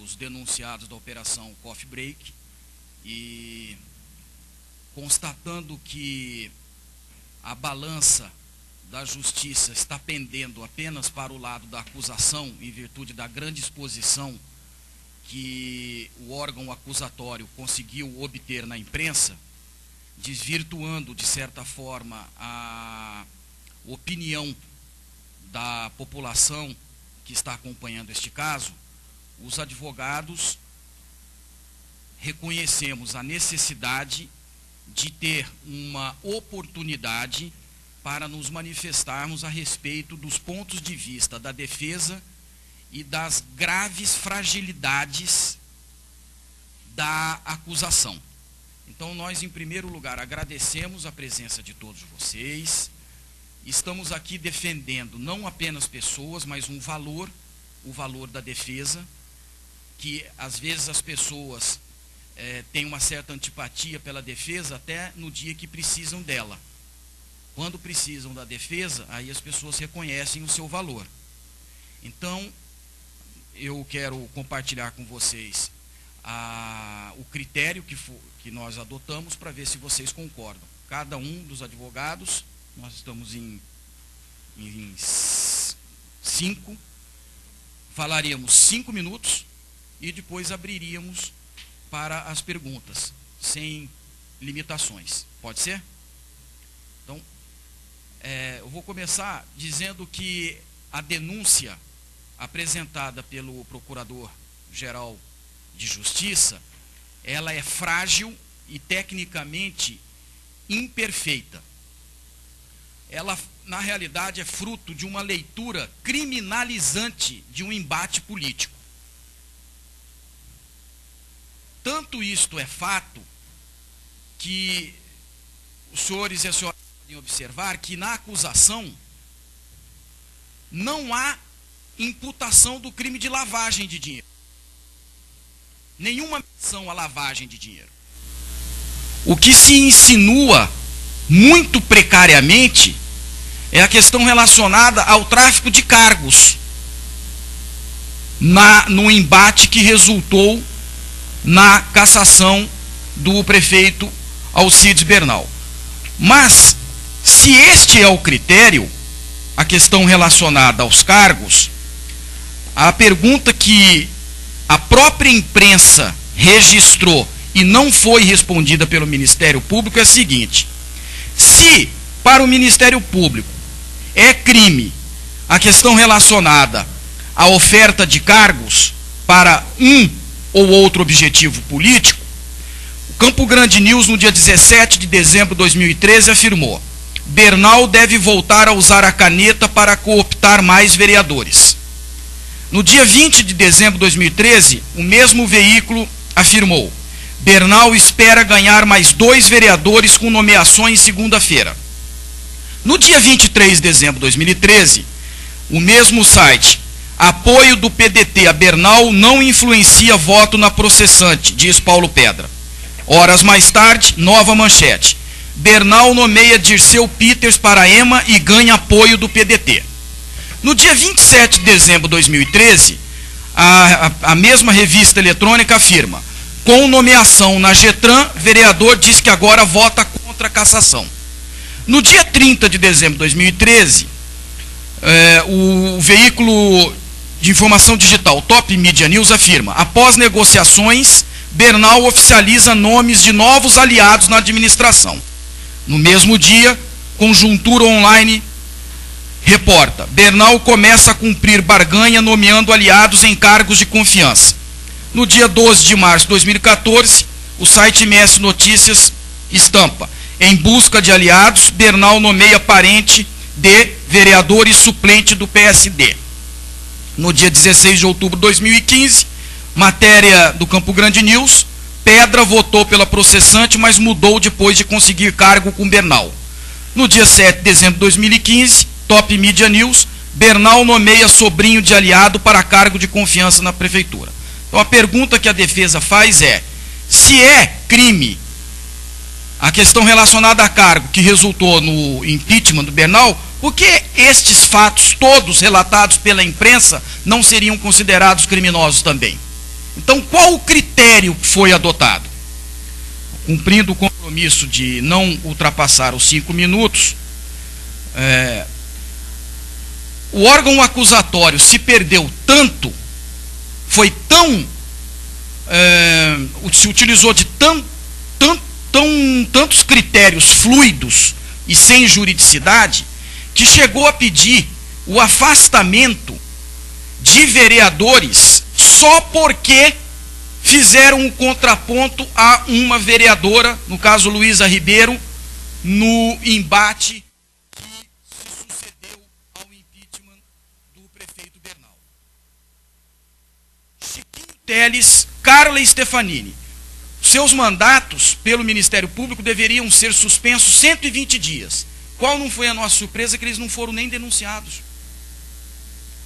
os denunciados da Operação Coffee Break e constatando que a balança da justiça está pendendo apenas para o lado da acusação, em virtude da grande exposição que o órgão acusatório conseguiu obter na imprensa, desvirtuando, de certa forma, a opinião da população que está acompanhando este caso, os advogados reconhecemos a necessidade de ter uma oportunidade para nos manifestarmos a respeito dos pontos de vista da defesa e das graves fragilidades da acusação. Então, nós, em primeiro lugar, agradecemos a presença de todos vocês. Estamos aqui defendendo não apenas pessoas, mas um valor, o valor da defesa, que às vezes as pessoas têm uma certa antipatia pela defesa até no dia que precisam dela. Quando precisam da defesa, aí as pessoas reconhecem o seu valor. Então, eu quero compartilhar com vocês o critério que nós adotamos para ver se vocês concordam. Cada um dos advogados, nós estamos em 5, falaríamos 5 minutos e depois abriríamos para as perguntas, sem limitações. Pode ser? Então, eu vou começar dizendo que a denúncia apresentada pelo Procurador-Geral de Justiça, ela é frágil e tecnicamente imperfeita. Ela, na realidade, é fruto de uma leitura criminalizante de um embate político. Tanto isto é fato que os senhores e as senhoras podem observar que na acusação não há imputação do crime de lavagem de dinheiro. Nenhuma menção à lavagem de dinheiro. O que se insinua muito precariamente é a questão relacionada ao tráfico de cargos no embate que resultou na cassação do prefeito Alcides Bernal. Mas, se este é o critério, a questão relacionada aos cargos, a pergunta que a própria imprensa registrou e não foi respondida pelo Ministério Público é a seguinte: se para o Ministério Público é crime a questão relacionada à oferta de cargos para um ou outro objetivo político, o Campo Grande News, no dia 17 de dezembro de 2013, afirmou: Bernal deve voltar a usar a caneta para cooptar mais vereadores. No dia 20 de dezembro de 2013, o mesmo veículo afirmou: Bernal espera ganhar mais 2 vereadores com nomeações segunda-feira. No dia 23 de dezembro de 2013, o mesmo site: apoio do PDT a Bernal não influencia voto na processante, diz Paulo Pedra. Horas mais tarde, nova manchete: Bernal nomeia Dirceu Peters para a EMA e ganha apoio do PDT. No dia 27 de dezembro de 2013, a mesma revista eletrônica afirma: com nomeação na Getran, vereador diz que agora vota contra a cassação. No dia 30 de dezembro de 2013, o veículo de informação digital Top Media News afirma: após negociações, Bernal oficializa nomes de novos aliados na administração. No mesmo dia, Conjuntura Online reporta: Bernal começa a cumprir barganha nomeando aliados em cargos de confiança. No dia 12 de março de 2014, o site MS Notícias estampa: em busca de aliados, Bernal nomeia parente de vereador e suplente do PSD. No dia 16 de outubro de 2015, matéria do Campo Grande News: Pedra votou pela processante, mas mudou depois de conseguir cargo com Bernal. No dia 7 de dezembro de 2015, Top Media News: Bernal nomeia sobrinho de aliado para cargo de confiança na prefeitura. Então a pergunta que a defesa faz é: se é crime a questão relacionada a cargo que resultou no impeachment do Bernal, por que estes fatos todos relatados pela imprensa não seriam considerados criminosos também? Então, qual o critério que foi adotado? Cumprindo o compromisso de não ultrapassar os 5 minutos, o órgão acusatório se perdeu tanto, foi tão, se utilizou de tantos critérios fluidos e sem juridicidade, que chegou a pedir o afastamento de vereadores só porque fizeram um contraponto a uma vereadora, no caso Luísa Ribeiro, no embate que se sucedeu ao impeachment do prefeito Bernal. Chiquinho Teles, Carla Stefanini, seus mandatos pelo Ministério Público deveriam ser suspensos 120 dias. Qual não foi a nossa surpresa? Que eles não foram nem denunciados.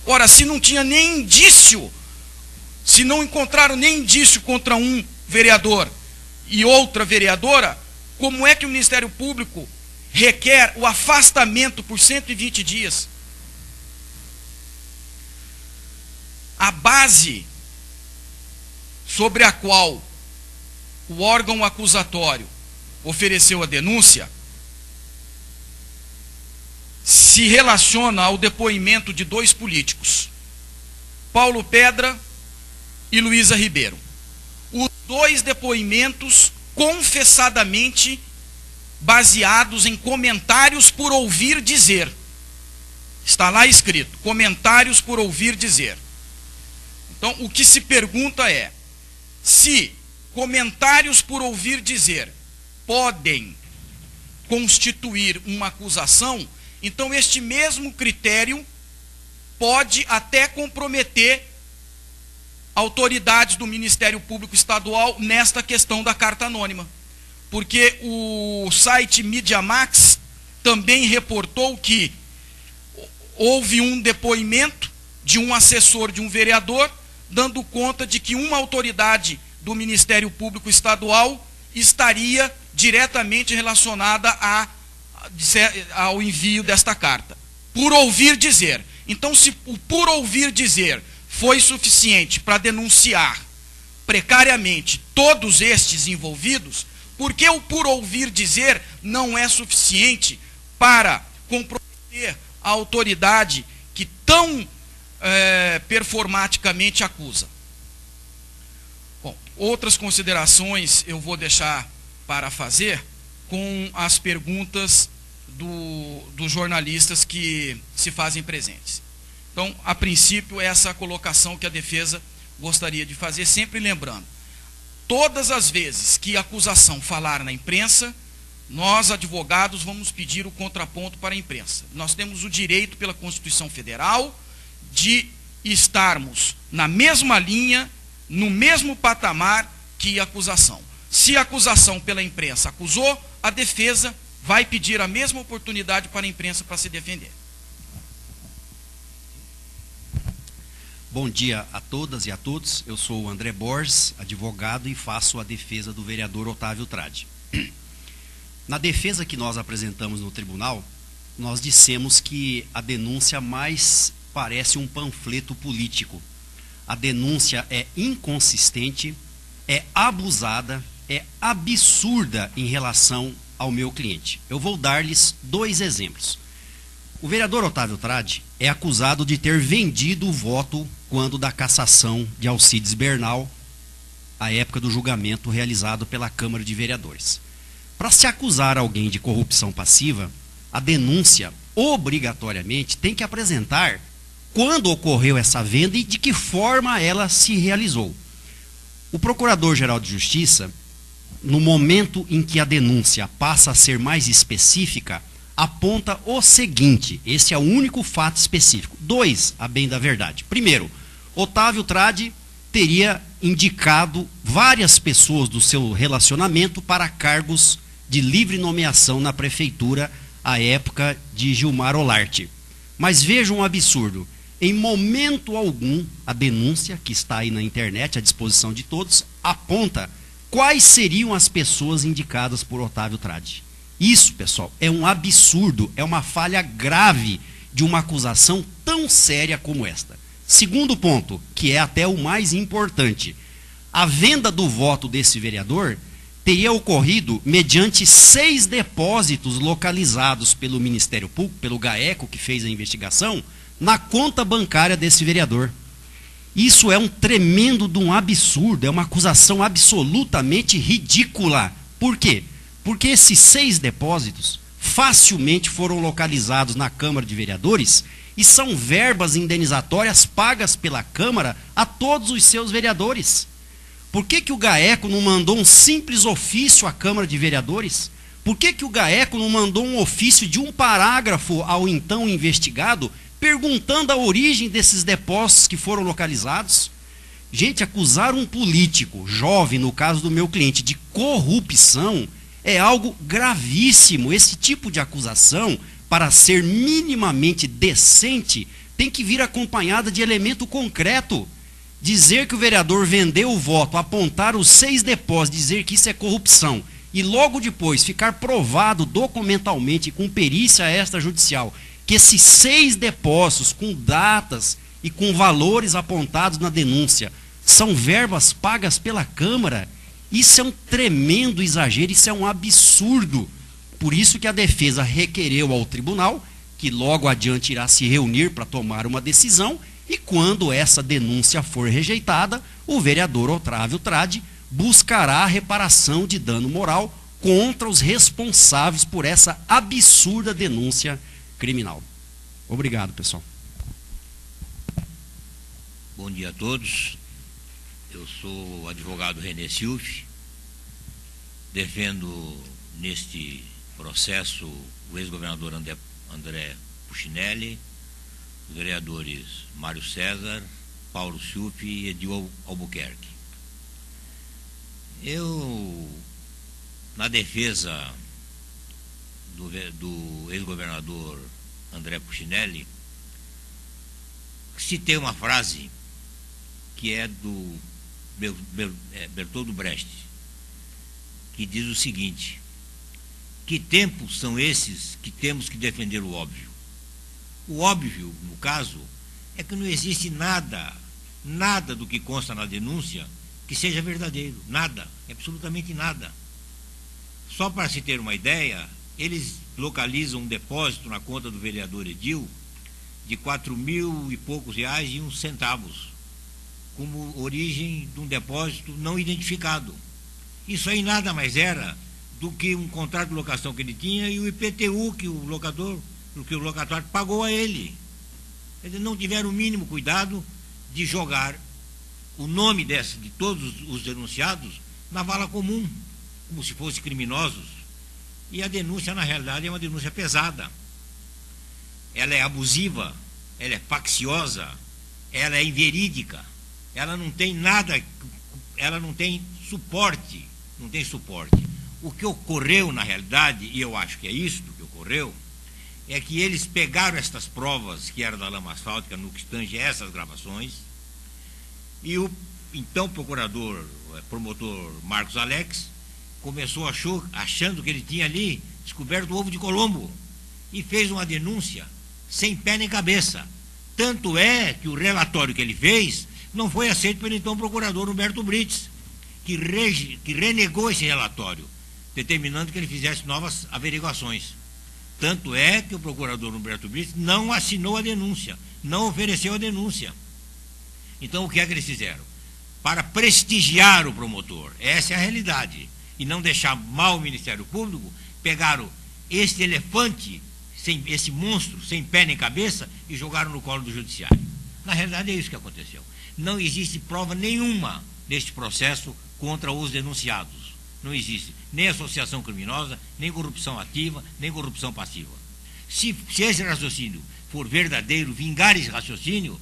Ora, se não tinha nem indício, se não encontraram nem indício contra um vereador e outra vereadora, como é que o Ministério Público requer o afastamento por 120 dias? A base sobre a qual o órgão acusatório ofereceu a denúncia se relaciona ao depoimento de 2 políticos, Paulo Pedra e Luísa Ribeiro. Os 2 depoimentos confessadamente baseados em comentários por ouvir dizer. Está lá escrito, comentários por ouvir dizer. Então, o que se pergunta é, se comentários por ouvir dizer podem constituir uma acusação, então este mesmo critério pode até comprometer autoridades do Ministério Público Estadual nesta questão da carta anônima. Porque o site MediaMax também reportou que houve um depoimento de um assessor de um vereador, dando conta de que uma autoridade do Ministério Público Estadual estaria diretamente relacionada ao envio desta carta. Por ouvir dizer. Então, se o por ouvir dizer foi suficiente para denunciar precariamente todos estes envolvidos, por que o por ouvir dizer não é suficiente para comprometer a autoridade que tão performaticamente acusa? Bom, outras considerações eu vou deixar para fazer com as perguntas dos jornalistas que se fazem presentes. Então, a princípio, essa é a colocação que a defesa gostaria de fazer, sempre lembrando, todas as vezes que a acusação falar na imprensa, nós, advogados, vamos pedir o contraponto para a imprensa. Nós temos o direito, pela Constituição Federal, de estarmos na mesma linha, no mesmo patamar que a acusação. Se a acusação pela imprensa acusou, a defesa vai pedir a mesma oportunidade para a imprensa para se defender. Bom dia a todas e a todos. Eu sou o André Borges, advogado, e faço a defesa do vereador Otávio Tradi. Na defesa que nós apresentamos no tribunal, nós dissemos que a denúncia mais parece um panfleto político. A denúncia é inconsistente, é abusada, é absurda em relação ao meu cliente. Eu vou dar-lhes 2 exemplos. O vereador Otávio Tradi é acusado de ter vendido o voto quando da cassação de Alcides Bernal, à época do julgamento realizado pela Câmara de Vereadores. Para se acusar alguém de corrupção passiva, a denúncia obrigatoriamente tem que apresentar quando ocorreu essa venda e de que forma ela se realizou. O Procurador-Geral de Justiça, no momento em que a denúncia passa a ser mais específica, aponta o seguinte: esse é o único fato específico. 2, a bem da verdade. Primeiro, Otávio Tradi teria indicado várias pessoas do seu relacionamento para cargos de livre nomeação na prefeitura à época de Gilmar Olarte. Mas veja um absurdo: em momento algum, a denúncia, que está aí na internet, à disposição de todos, aponta quais seriam as pessoas indicadas por Otávio Tradi. Isso, pessoal, é um absurdo, é uma falha grave de uma acusação tão séria como esta. Segundo ponto, que é até o mais importante: A venda do voto desse vereador teria ocorrido mediante 6 depósitos localizados pelo Ministério Público, pelo GAECO, que fez a investigação, na conta bancária desse vereador. Isso é um tremendo de um absurdo, é uma acusação absolutamente ridícula. Por quê? Porque esses 6 depósitos facilmente foram localizados na Câmara de Vereadores e são verbas indenizatórias pagas pela Câmara a todos os seus vereadores. Por que o GAECO não mandou um simples ofício à Câmara de Vereadores? Por que o GAECO não mandou um ofício de um parágrafo ao então investigado, perguntando a origem desses depósitos que foram localizados? Gente, acusar um político, jovem, no caso do meu cliente, de corrupção, é algo gravíssimo. Esse tipo de acusação, para ser minimamente decente, tem que vir acompanhada de elemento concreto. Dizer que o vereador vendeu o voto, apontar os 6 depósitos, dizer que isso é corrupção, e logo depois ficar provado documentalmente com perícia extrajudicial que esses 6 depósitos com datas e com valores apontados na denúncia são verbas pagas pela Câmara, isso é um tremendo exagero, isso é um absurdo. Por isso que a defesa requereu ao tribunal, que logo adiante irá se reunir para tomar uma decisão, e quando essa denúncia for rejeitada, o vereador Otávio Tradi buscará a reparação de dano moral contra os responsáveis por essa absurda denúncia criminal. Obrigado, pessoal. Bom dia a todos. Eu sou o advogado René Silfe. Defendo neste processo o ex-governador André Puccinelli, os vereadores Mário César, Paulo Silfe e Edil Albuquerque. Eu, na defesa do ex-governador André Puccinelli, citei uma frase que é do Bertold Brecht, que diz o seguinte: que tempos são esses que temos que defender o óbvio? O óbvio, no caso, é que não existe nada do que consta na denúncia que seja verdadeiro. Nada, absolutamente nada. Só para se ter uma ideia, eles localizam um depósito na conta do vereador Edil de 4.000 e poucos reais e uns centavos, como origem de um depósito não identificado. Isso aí nada mais era do que um contrato de locação que ele tinha e o IPTU que o locatário pagou a ele. Eles não tiveram o mínimo cuidado de jogar o nome de todos os denunciados na vala comum, como se fossem criminosos. E a denúncia, na realidade, é uma denúncia pesada. Ela é abusiva, ela é facciosa, ela é inverídica, ela não tem nada, ela não tem suporte, O que ocorreu, na realidade, e eu acho que é isso que ocorreu, é que eles pegaram estas provas que eram da lama asfáltica no que tange essas gravações, e o então promotor Marcos Alex começou achando que ele tinha ali descoberto o ovo de Colombo e fez uma denúncia sem pé nem cabeça. Tanto é que o relatório que ele fez não foi aceito pelo então procurador Humberto Brites, que renegou esse relatório, determinando que ele fizesse novas averiguações. Tanto é que o procurador Humberto Brites não assinou a denúncia, não ofereceu a denúncia. Então, o que é que eles fizeram? Para prestigiar o promotor, essa é a realidade, e não deixar mal o Ministério Público, pegaram este elefante, esse monstro, sem pé nem cabeça, e jogaram no colo do Judiciário. Na realidade, é isso que aconteceu. Não existe prova nenhuma deste processo contra os denunciados. Não existe nem associação criminosa, nem corrupção ativa, nem corrupção passiva. Se esse raciocínio for verdadeiro, vingar esse raciocínio,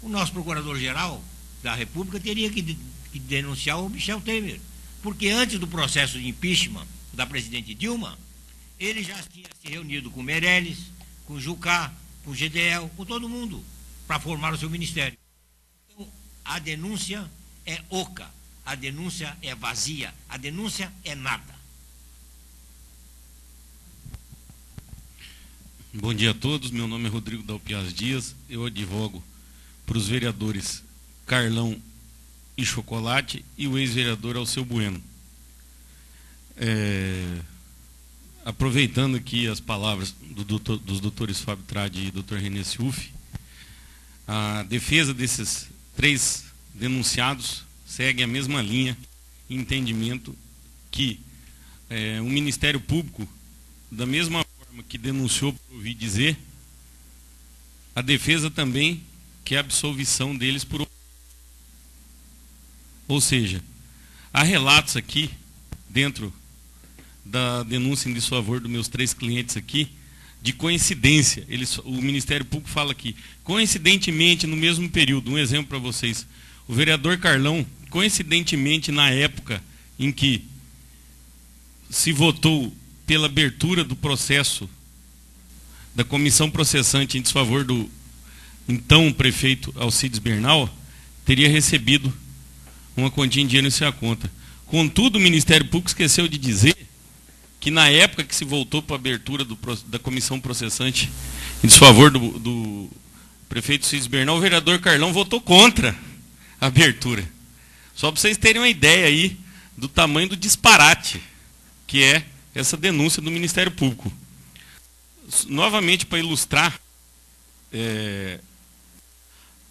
o nosso Procurador-Geral da República teria que denunciar o Michel Temer, porque antes do processo de impeachment da presidente Dilma, ele já tinha se reunido com Meirelles, com Jucá, com GDL, com todo mundo, para formar o seu ministério. Então, a denúncia é oca, a denúncia é vazia, a denúncia é nada. Bom dia a todos, meu nome é Rodrigo Dalpiaz Dias, eu advogo para os vereadores Carlão e Chocolate e o ex-vereador Alceu Bueno. Aproveitando aqui as palavras dos doutores Fábio Tradi e Dr. René Ciuffi, a defesa desses 3 denunciados segue a mesma linha e entendimento que o Ministério Público, da mesma forma que denunciou por ouvir dizer, a defesa também quer a absolvição deles por. Ou seja, há relatos aqui, dentro da denúncia em desfavor dos meus 3 clientes aqui, de coincidência. O Ministério Público fala aqui, coincidentemente, no mesmo período, um exemplo para vocês, o vereador Carlão, coincidentemente, na época em que se votou pela abertura do processo da comissão processante em desfavor do então prefeito Alcides Bernal, teria recebido uma quantia em dinheiro em sua conta. Contudo, o Ministério Público esqueceu de dizer que na época que se voltou para a abertura da comissão processante em desfavor do prefeito Alcides Bernal, o vereador Carlão votou contra a abertura. Só para vocês terem uma ideia aí do tamanho do disparate que é essa denúncia do Ministério Público. Novamente, para ilustrar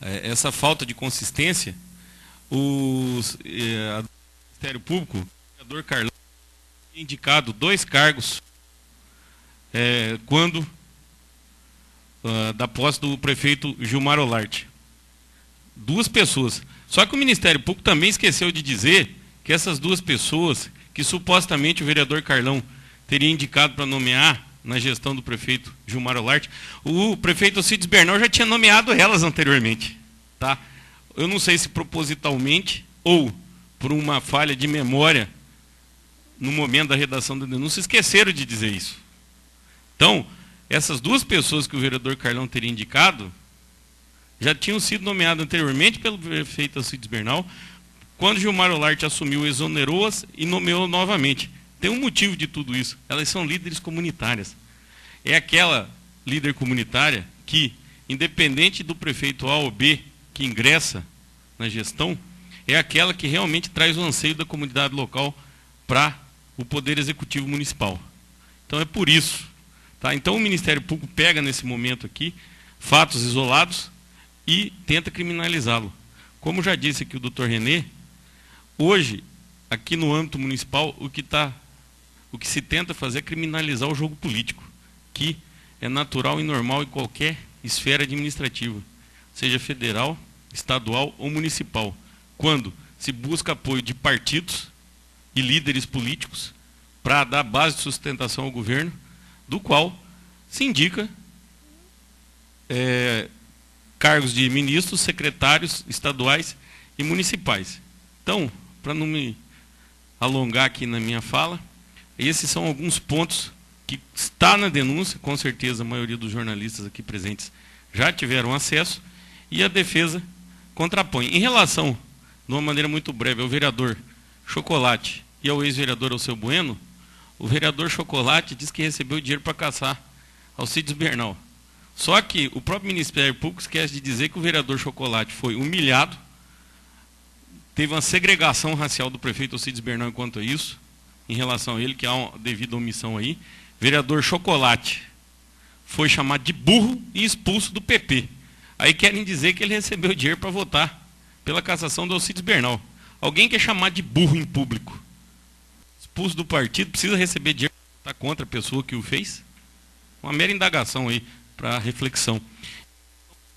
essa falta de consistência, o Ministério Público, o vereador Carlão, tinha indicado 2 cargos quando da posse do prefeito Gilmar Olarte. 2 pessoas. Só que o Ministério Público também esqueceu de dizer que essas 2 pessoas, que supostamente o vereador Carlão teria indicado para nomear na gestão do prefeito Gilmar Olarte, o prefeito Alcides Bernal já tinha nomeado elas anteriormente. Tá? Eu não sei se propositalmente ou por uma falha de memória no momento da redação da denúncia, esqueceram de dizer isso. Então, essas 2 pessoas que o vereador Carlão teria indicado já tinham sido nomeadas anteriormente pelo prefeito Alcides Bernal. Quando Gilmar Olarte assumiu, exonerou-as e nomeou novamente. Tem um motivo de tudo isso. Elas são líderes comunitárias. É aquela líder comunitária que, independente do prefeito A ou B que ingressa na gestão, é aquela que realmente traz o anseio da comunidade local para o Poder Executivo Municipal. Então é por isso. Tá? Então o Ministério Público pega nesse momento aqui fatos isolados e tenta criminalizá-lo. Como já disse aqui o doutor René, hoje, aqui no âmbito municipal, o que se tenta fazer é criminalizar o jogo político, que é natural e normal em qualquer esfera administrativa, seja federal, estadual ou municipal, quando se busca apoio de partidos e líderes políticos para dar base de sustentação ao governo, do qual se indica cargos de ministros, secretários estaduais e municipais. Então, para não me alongar aqui na minha fala, esses são alguns pontos que está na denúncia, com certeza a maioria dos jornalistas aqui presentes já tiveram acesso, e a defesa contrapõe. Em relação, de uma maneira muito breve, ao vereador Chocolate e ao ex-vereador Alceu Bueno, o vereador Chocolate diz que recebeu dinheiro para caçar Alcides Bernal. Só que o próprio Ministério Público esquece de dizer que o vereador Chocolate foi humilhado, teve uma segregação racial do prefeito Alcides Bernal enquanto a isso, em relação a ele, que há uma devida omissão aí. Vereador Chocolate foi chamado de burro e expulso do PP. Aí querem dizer que ele recebeu dinheiro para votar pela cassação do Alcides Bernal. Alguém quer chamar de burro em público, expulso do partido, precisa receber dinheiro para votar contra a pessoa que o fez? Uma mera indagação aí para reflexão. O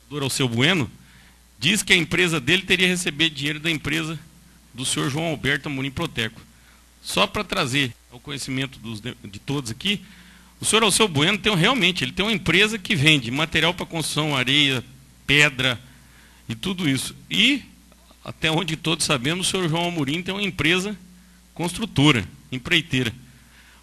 vereador Alceu Bueno diz que a empresa dele teria recebido dinheiro da empresa do senhor João Alberto Amorim Proteco. Só para trazer ao conhecimento de todos aqui, o senhor Alceu Bueno ele tem uma empresa que vende material para construção, areia, pedra e tudo isso. E, até onde todos sabemos, o senhor João Amorim tem uma empresa construtora, empreiteira.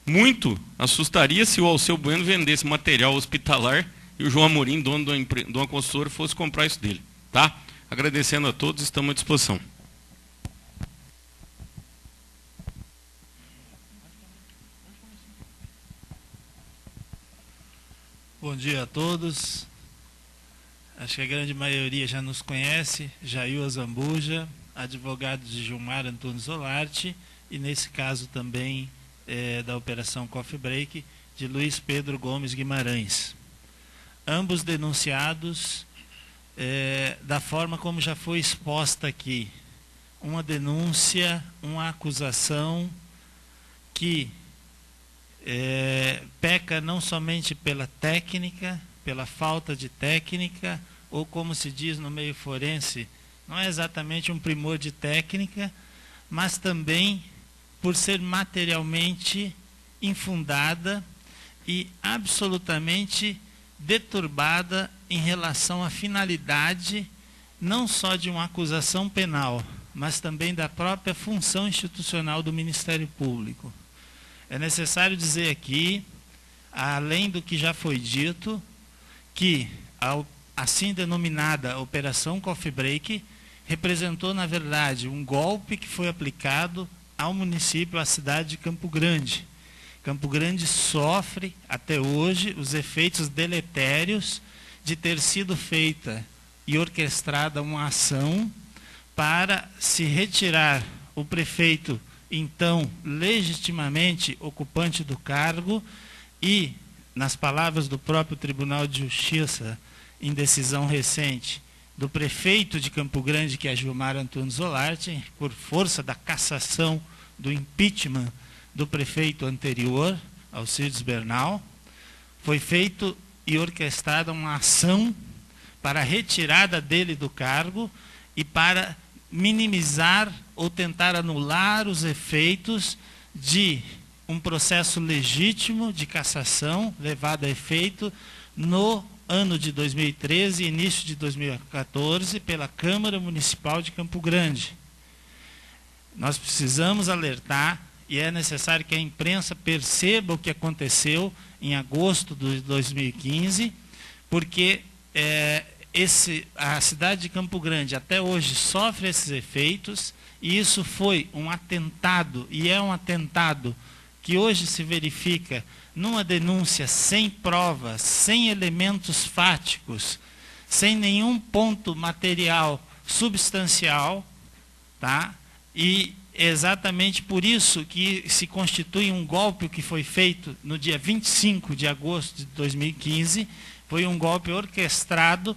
Muito assustaria se o Alceu Bueno vendesse material hospitalar e o João Amorim, dono de uma construtora, fosse comprar isso dele. Tá? Agradecendo a todos, estamos à disposição. Bom dia a todos. Acho que a grande maioria já nos conhece. Jair Zambuja, advogado de Gilmar Antunes Olarte, e nesse caso também da Operação Coffee Break, de Luiz Pedro Gomes Guimarães. Ambos denunciados da forma como já foi exposta aqui. Uma denúncia, uma acusação que peca não somente pela técnica, pela falta de técnica, ou como se diz no meio forense, não é exatamente um primor de técnica, mas também por ser materialmente infundada e absolutamente deturbada em relação à finalidade não só de uma acusação penal, mas também da própria função institucional do Ministério Público. É necessário dizer aqui, além do que já foi dito, que a assim denominada Operação Coffee Break representou, na verdade, um golpe que foi aplicado ao município, à cidade de Campo Grande. Campo Grande sofre, até hoje, os efeitos deletérios de ter sido feita e orquestrada uma ação para se retirar o prefeito, então, legitimamente ocupante do cargo, e, nas palavras do próprio Tribunal de Justiça, em decisão recente, do prefeito de Campo Grande, que é Gilmar Antunes Olarte, por força da cassação do impeachment do prefeito anterior, Alcides Bernal, foi feito e orquestrada uma ação para a retirada dele do cargo e para minimizar ou tentar anular os efeitos de um processo legítimo de cassação levado a efeito no ano de 2013 e início de 2014 pela Câmara Municipal de Campo Grande. Nós precisamos alertar, e é necessário que a imprensa perceba o que aconteceu em agosto de 2015, porque a cidade de Campo Grande até hoje sofre esses efeitos, e isso foi um atentado, e é um atentado que hoje se verifica numa denúncia sem provas, sem elementos fáticos, sem nenhum ponto material substancial, tá? E exatamente por isso que se constitui um golpe que foi feito no dia 25 de agosto de 2015, foi um golpe orquestrado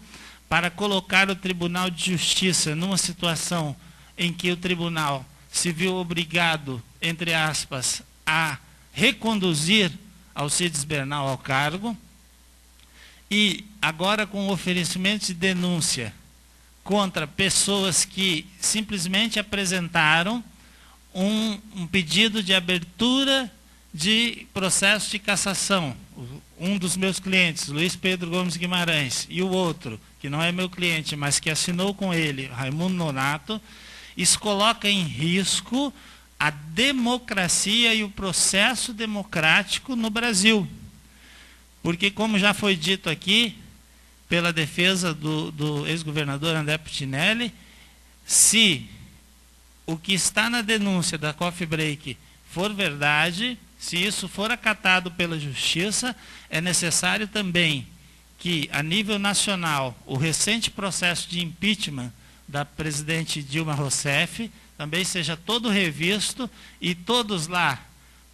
para colocar o Tribunal de Justiça numa situação em que o tribunal se viu obrigado, entre aspas, a reconduzir Alcides Bernal ao cargo, e agora com o oferecimento de denúncia contra pessoas que simplesmente apresentaram um pedido de abertura de processo de cassação. Um dos meus clientes, Luiz Pedro Gomes Guimarães, e o outro, que não é meu cliente, mas que assinou com ele, Raimundo Nonato, isso coloca em risco a democracia e o processo democrático no Brasil. Porque, como já foi dito aqui, pela defesa do ex-governador André Putinelli, se o que está na denúncia da Coffee Break for verdade, se isso for acatado pela Justiça, é necessário também que, a nível nacional, o recente processo de impeachment da presidente Dilma Rousseff também seja todo revisto, e todos lá,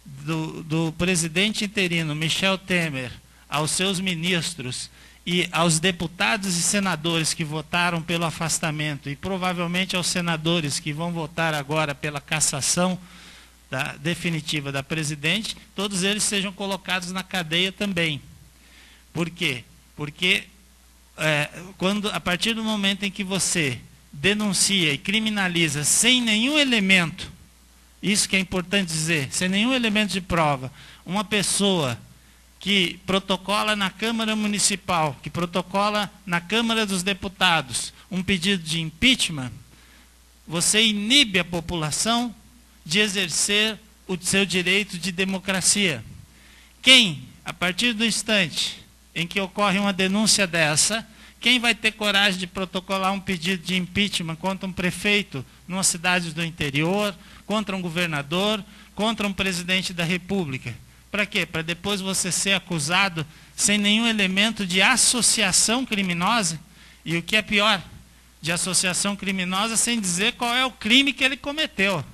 do presidente interino Michel Temer, aos seus ministros e aos deputados e senadores que votaram pelo afastamento, e provavelmente aos senadores que vão votar agora pela cassação definitiva da presidente, todos eles sejam colocados na cadeia também. Por quê? Porque a partir do momento em que você denuncia e criminaliza sem nenhum elemento, isso que é importante dizer, sem nenhum elemento de prova, uma pessoa que protocola na Câmara Municipal, que protocola na Câmara dos Deputados um pedido de impeachment, você inibe a população de exercer o seu direito de democracia. Quem, a partir do instante em que ocorre uma denúncia dessa, quem vai ter coragem de protocolar um pedido de impeachment contra um prefeito numa cidade do interior, contra um governador, contra um presidente da República? Para quê? Para depois você ser acusado sem nenhum elemento de associação criminosa? E o que é pior, de associação criminosa sem dizer qual é o crime que ele cometeu.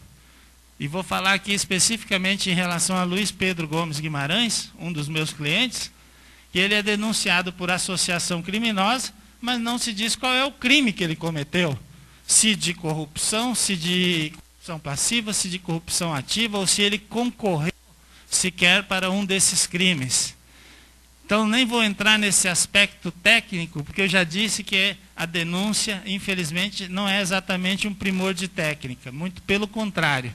E vou falar aqui especificamente em relação a Luiz Pedro Gomes Guimarães, um dos meus clientes, que ele é denunciado por associação criminosa, mas não se diz qual é o crime que ele cometeu. Se de corrupção, se de corrupção passiva, se de corrupção ativa, ou se ele concorreu sequer para um desses crimes. Então, nem vou entrar nesse aspecto técnico, porque eu já disse que a denúncia, infelizmente, não é exatamente um primor de técnica, muito pelo contrário.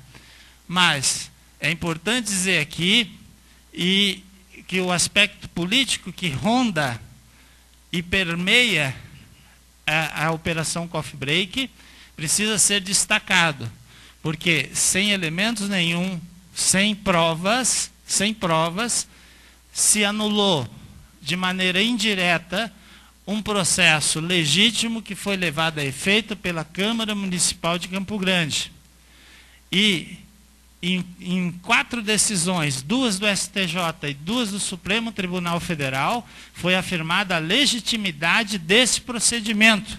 Mas é importante dizer aqui que o aspecto político que ronda e permeia a Operação Coffee Break precisa ser destacado, porque sem elementos nenhum, sem provas, se anulou de maneira indireta um processo legítimo que foi levado a efeito pela Câmara Municipal de Campo Grande. E em 4 decisões, 2 do STJ e 2 do Supremo Tribunal Federal, foi afirmada a legitimidade desse procedimento.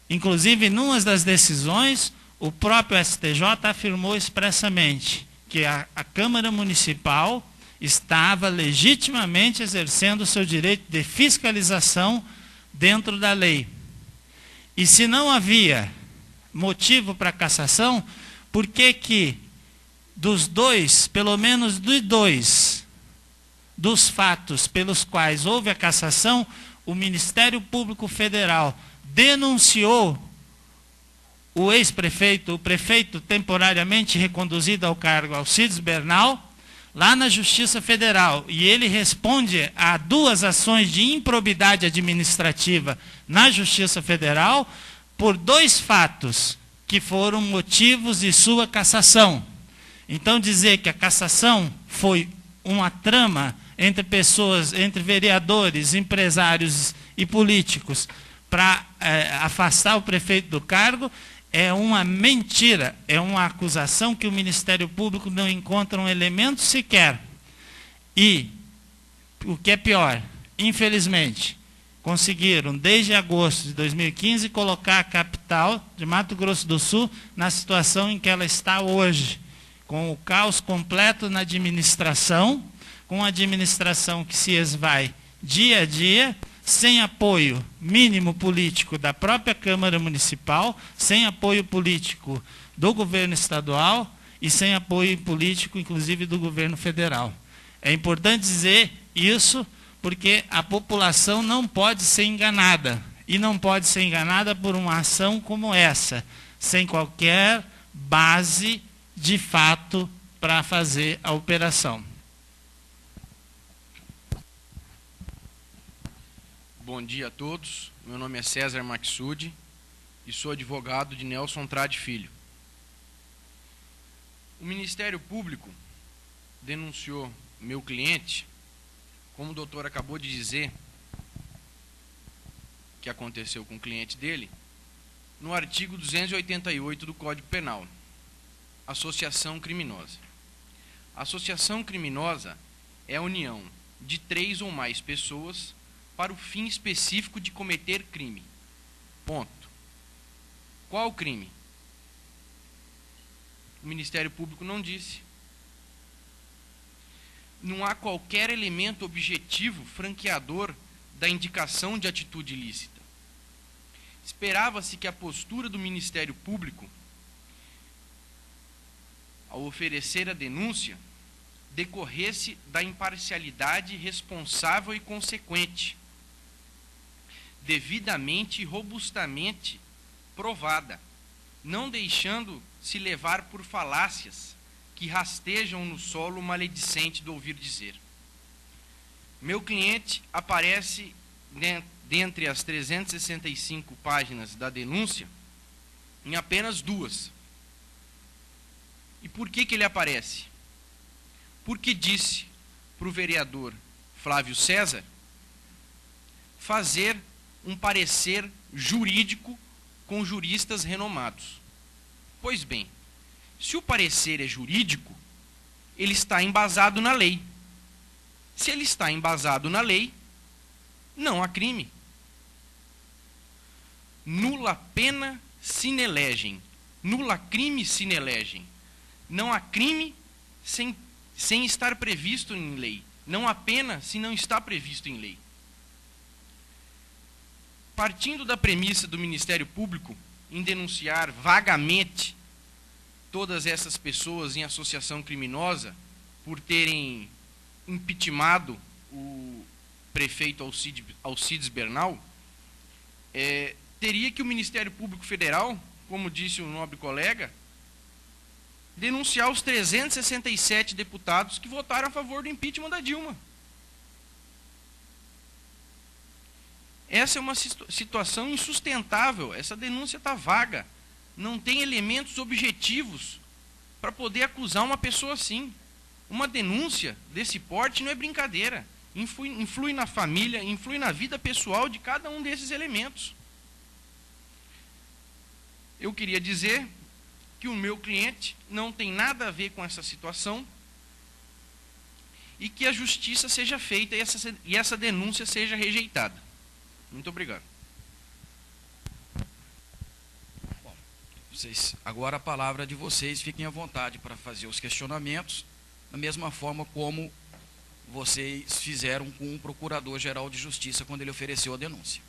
Inclusive, numa das decisões, o próprio STJ afirmou expressamente que a Câmara Municipal estava legitimamente exercendo o seu direito de fiscalização dentro da lei. E se não havia motivo para cassação, por que dos 2, pelo menos dos 2, dos fatos pelos quais houve a cassação, o Ministério Público Federal denunciou o ex-prefeito, o prefeito temporariamente reconduzido ao cargo, Alcides Bernal, lá na Justiça Federal, e ele responde a 2 ações de improbidade administrativa na Justiça Federal por 2 fatos que foram motivos de sua cassação. Então, dizer que a cassação foi uma trama entre pessoas, entre vereadores, empresários e políticos para afastar o prefeito do cargo é uma mentira, é uma acusação que o Ministério Público não encontra um elemento sequer. E, o que é pior, infelizmente, conseguiram, desde agosto de 2015, colocar a capital de Mato Grosso do Sul na situação em que ela está hoje, com o caos completo na administração, com uma administração que se esvai dia a dia, sem apoio mínimo político da própria Câmara Municipal, sem apoio político do governo estadual e sem apoio político, inclusive, do governo federal. É importante dizer isso porque a população não pode ser enganada, e não pode ser enganada por uma ação como essa, sem qualquer base de fato para fazer a operação. Bom dia a todos, meu nome é César Maxud e sou advogado de Nelson Trade Filho. O Ministério Público denunciou meu cliente, como o doutor acabou de dizer, que aconteceu com o cliente dele, no artigo 288 do Código Penal, associação criminosa. Associação criminosa é a união de 3 ou mais pessoas para o fim específico de cometer crime. Ponto. Qual o crime? O Ministério Público não disse. Não há qualquer elemento objetivo franqueador da indicação de atitude ilícita. Esperava-se que a postura do Ministério Público, ao oferecer a denúncia, decorresse da imparcialidade responsável e consequente, devidamente e robustamente provada, não deixando se levar por falácias que rastejam no solo maledicente do ouvir dizer. Meu cliente aparece dentre as 365 páginas da denúncia em apenas 2. E por que ele aparece? Porque disse para o vereador Flávio César fazer um parecer jurídico com juristas renomados. Pois bem, se o parecer é jurídico, ele está embasado na lei. Se ele está embasado na lei, não há crime. nulla pena sine legem, nulla crime sine legem. Não há crime sem estar previsto em lei. Não há pena se não está previsto em lei. Partindo da premissa do Ministério Público em denunciar vagamente todas essas pessoas em associação criminosa por terem impeachmentado o prefeito Alcides Bernal, teria que o Ministério Público Federal, como disse o nobre colega, denunciar os 367 deputados que votaram a favor do impeachment da Dilma. Essa é uma situação insustentável, essa denúncia está vaga, não tem elementos objetivos para poder acusar uma pessoa assim. Uma denúncia desse porte não é brincadeira, influi na família, influi na vida pessoal de cada um desses elementos. Eu queria dizer que o meu cliente não tem nada a ver com essa situação e que a justiça seja feita e essa denúncia seja rejeitada. Muito obrigado. Bom, agora a palavra é de vocês, fiquem à vontade para fazer os questionamentos, da mesma forma como vocês fizeram com o Procurador-Geral de Justiça quando ele ofereceu a denúncia.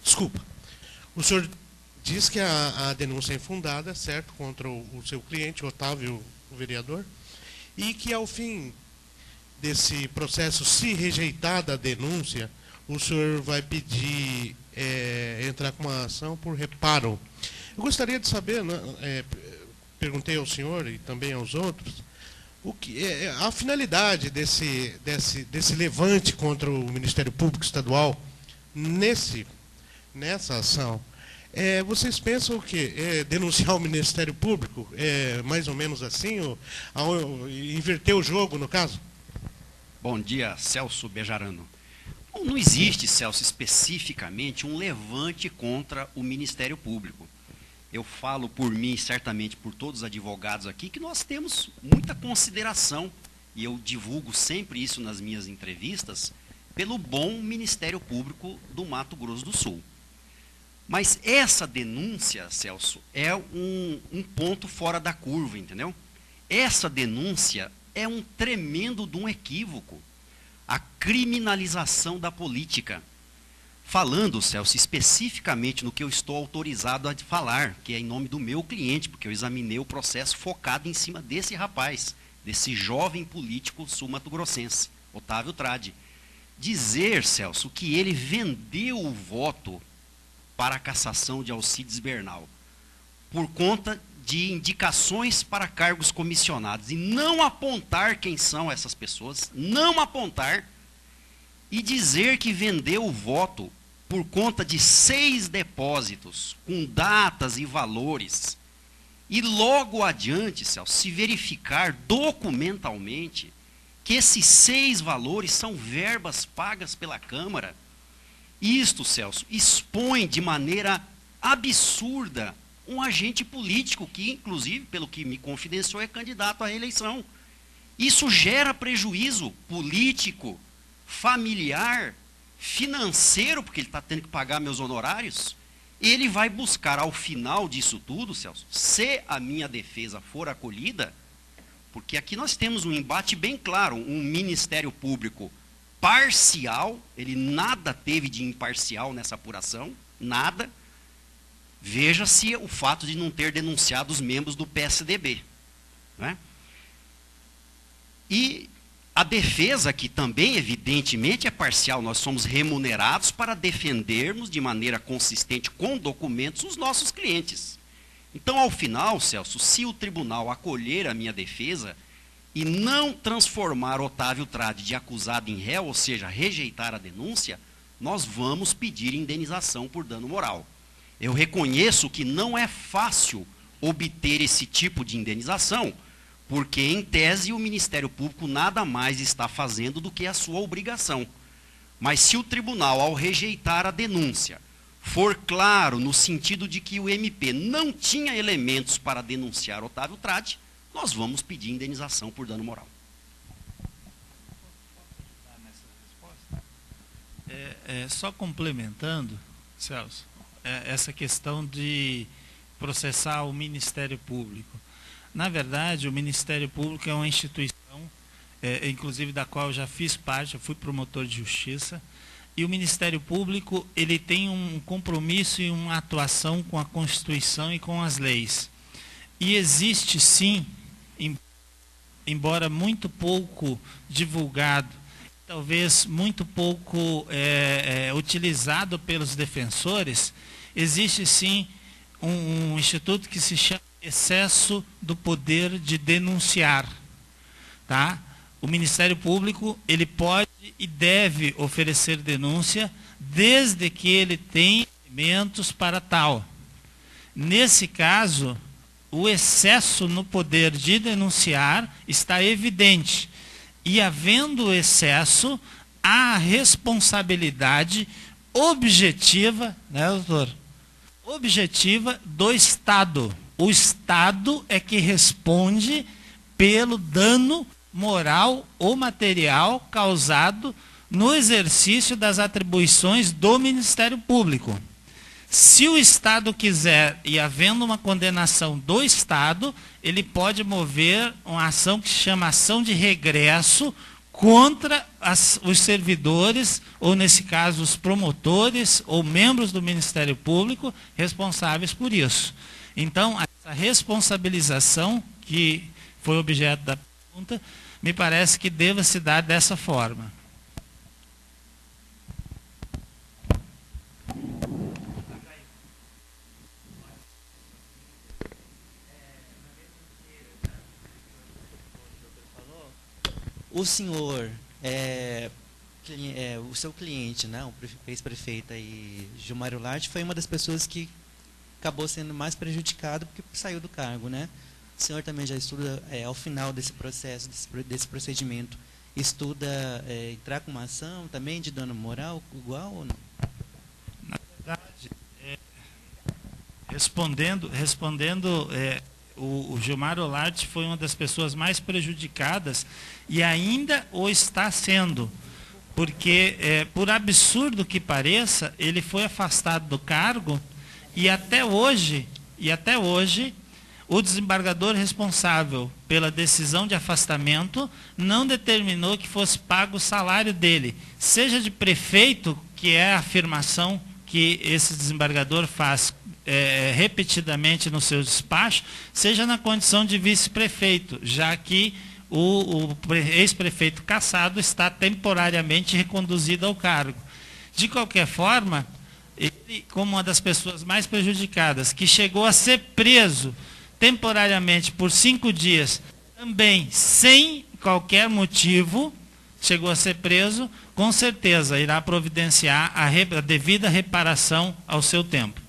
Desculpa. O senhor diz que a denúncia é infundada, certo, contra o seu cliente, Otávio, o vereador, e que ao fim desse processo, se rejeitada a denúncia, o senhor vai pedir, entrar com uma ação por reparo. Eu gostaria de saber, né, perguntei ao senhor e também aos outros, o que a finalidade desse levante contra o Ministério Público Estadual nessa ação. Vocês pensam que denunciar o Ministério Público é mais ou menos assim, ou inverter o jogo, no caso? Bom dia, Celso Bejarano. Bom, não existe, Celso, especificamente um levante contra o Ministério Público. Eu falo por mim, certamente por todos os advogados aqui, que nós temos muita consideração, e eu divulgo sempre isso nas minhas entrevistas, pelo bom Ministério Público do Mato Grosso do Sul. Mas essa denúncia, Celso, é um ponto fora da curva, entendeu? Essa denúncia é um tremendo de um equívoco. A criminalização da política. Falando, Celso, especificamente no que eu estou autorizado a falar, que é em nome do meu cliente, porque eu examinei o processo focado em cima desse rapaz, desse jovem político sul-mato-grossense, Otávio Tradi. Dizer, Celso, que ele vendeu o voto para a cassação de Alcides Bernal por conta de indicações para cargos comissionados e não apontar quem são essas pessoas, não apontar, e dizer que vendeu o voto por conta de 6 depósitos com datas e valores, e logo adiante, Celso, se verificar documentalmente que esses 6 valores são verbas pagas pela Câmara. Isto, Celso, expõe de maneira absurda um agente político que, inclusive, pelo que me confidenciou, é candidato à reeleição. Isso gera prejuízo político, familiar, financeiro, porque ele está tendo que pagar meus honorários. Ele vai buscar, ao final disso tudo, Celso, se a minha defesa for acolhida, porque aqui nós temos um embate bem claro, um Ministério Público parcial, ele nada teve de imparcial nessa apuração, nada. Veja-se o fato de não ter denunciado os membros do PSDB. Né? E a defesa, que também evidentemente é parcial, nós somos remunerados para defendermos de maneira consistente com documentos os nossos clientes. Então, ao final, Celso, se o tribunal acolher a minha defesa e não transformar Otávio Tradi de acusado em réu, ou seja, rejeitar a denúncia, nós vamos pedir indenização por dano moral. Eu reconheço que não é fácil obter esse tipo de indenização, porque, em tese, o Ministério Público nada mais está fazendo do que a sua obrigação. Mas se o tribunal, ao rejeitar a denúncia, for claro no sentido de que o MP não tinha elementos para denunciar Otávio Tradi, nós vamos pedir indenização por dano moral. Só complementando, Celso, essa questão de processar o Ministério Público. Na verdade, o Ministério Público é uma instituição, inclusive da qual eu já fiz parte, eu fui promotor de justiça, e o Ministério Público ele tem um compromisso e uma atuação com a Constituição e com as leis. E existe sim, embora muito pouco divulgado, talvez muito pouco utilizado pelos defensores, existe sim um instituto que se chama excesso do poder de denunciar. Tá? O Ministério Público ele pode e deve oferecer denúncia desde que ele tenha elementos para tal. Nesse caso, o excesso no poder de denunciar está evidente. E havendo excesso, há a responsabilidade objetiva, né, doutor? Objetiva do Estado. O Estado é que responde pelo dano moral ou material causado no exercício das atribuições do Ministério Público. Se o Estado quiser, e havendo uma condenação do Estado, ele pode mover uma ação que se chama ação de regresso contra os servidores, ou nesse caso os promotores ou membros do Ministério Público responsáveis por isso. Então, essa responsabilização que foi objeto da pergunta, me parece que deva se dar dessa forma. O senhor, o seu cliente, né, o ex-prefeito aí, Gilmário Larte, foi uma das pessoas que acabou sendo mais prejudicado porque saiu do cargo, né? O senhor também já estuda, ao final desse processo, desse procedimento, estuda entrar com uma ação também de dano moral igual ou não? Na verdade, respondendo, o Gilmário Larte foi uma das pessoas mais prejudicadas e ainda o está sendo, porque, por absurdo que pareça, ele foi afastado do cargo e até hoje, o desembargador responsável pela decisão de afastamento não determinou que fosse pago o salário dele, seja de prefeito, que é a afirmação que esse desembargador faz repetidamente no seu despacho, seja na condição de vice-prefeito, já que o ex-prefeito cassado está temporariamente reconduzido ao cargo. De qualquer forma, ele, como uma das pessoas mais prejudicadas, que chegou a ser preso temporariamente por 5 dias, também sem qualquer motivo, chegou a ser preso, com certeza irá providenciar a devida reparação ao seu tempo.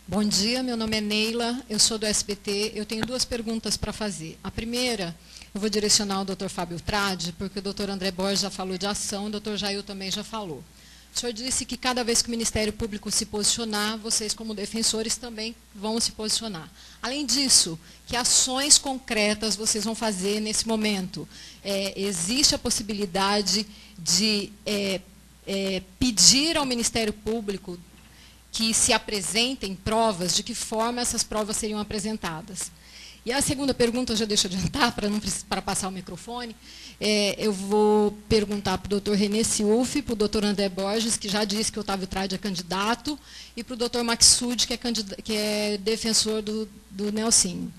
Bom dia, meu nome é Neila, eu sou do SBT, eu tenho 2 perguntas para fazer. A primeira, eu vou direcionar ao Dr. Fábio Tradi, porque o Dr. André Borges já falou de ação, o Dr. Jair também já falou. O senhor disse que cada vez que o Ministério Público se posicionar, vocês como defensores também vão se posicionar. Além disso, que ações concretas vocês vão fazer nesse momento? Existe a possibilidade de pedir ao Ministério Público que se apresentem provas, de que forma essas provas seriam apresentadas? E a segunda pergunta, eu já deixo adiantar, para passar o microfone, eu vou perguntar para o doutor René Ciufi, para o doutor André Borges, que já disse que o Otávio Tradi é candidato, e para o doutor Maxud, que é defensor do Nelsinho.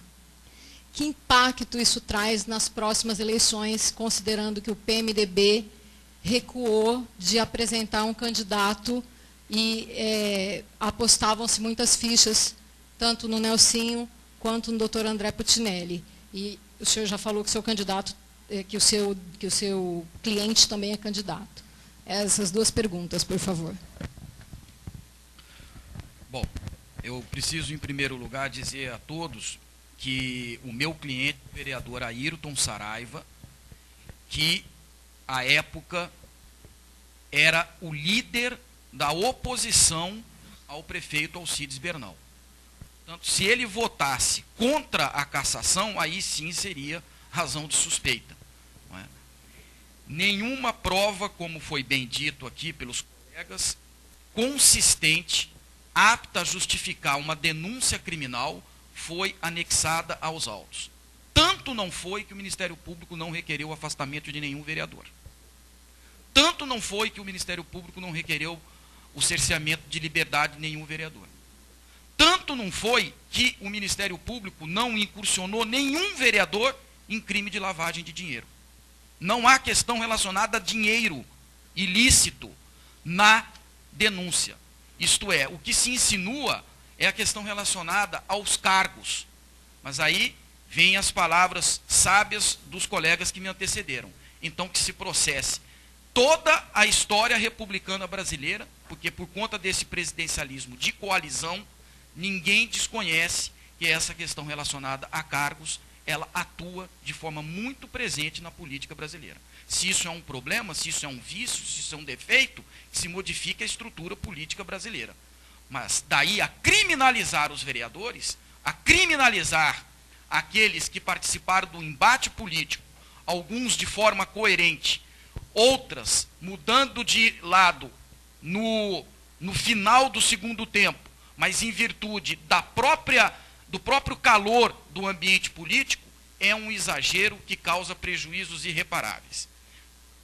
Que impacto isso traz nas próximas eleições, considerando que o PMDB recuou de apresentar um candidato e apostavam-se muitas fichas, tanto no Nelsinho quanto no doutor André Putinelli. E o senhor já falou que o seu candidato, que o seu cliente também é candidato. Essas 2 perguntas, por favor. Bom, eu preciso, em primeiro lugar, dizer a todos que o meu cliente, o vereador Ayrton Saraiva, que à época, era o líder da oposição ao prefeito Alcides Bernal. Portanto, se ele votasse contra a cassação, aí sim seria razão de suspeita. Não é? Nenhuma prova, como foi bem dito aqui pelos colegas, consistente, apta a justificar uma denúncia criminal, foi anexada aos autos. Tanto não foi que o Ministério Público não requereu o afastamento de nenhum vereador. Tanto não foi que o Ministério Público não requereu o cerceamento de liberdade de nenhum vereador. Tanto não foi que o Ministério Público não incursionou nenhum vereador em crime de lavagem de dinheiro. Não há questão relacionada a dinheiro ilícito na denúncia. Isto é, o que se insinua é a questão relacionada aos cargos. Mas aí vêm as palavras sábias dos colegas que me antecederam. Então, que se processe toda a história republicana brasileira, porque por conta desse presidencialismo de coalizão, ninguém desconhece que essa questão relacionada a cargos, ela atua de forma muito presente na política brasileira. Se isso é um problema, se isso é um vício, se isso é um defeito, se modifica a estrutura política brasileira. Mas daí a criminalizar os vereadores, a criminalizar aqueles que participaram do embate político, alguns de forma coerente, outras mudando de lado no final do segundo tempo, mas em virtude do próprio calor do ambiente político, é um exagero que causa prejuízos irreparáveis.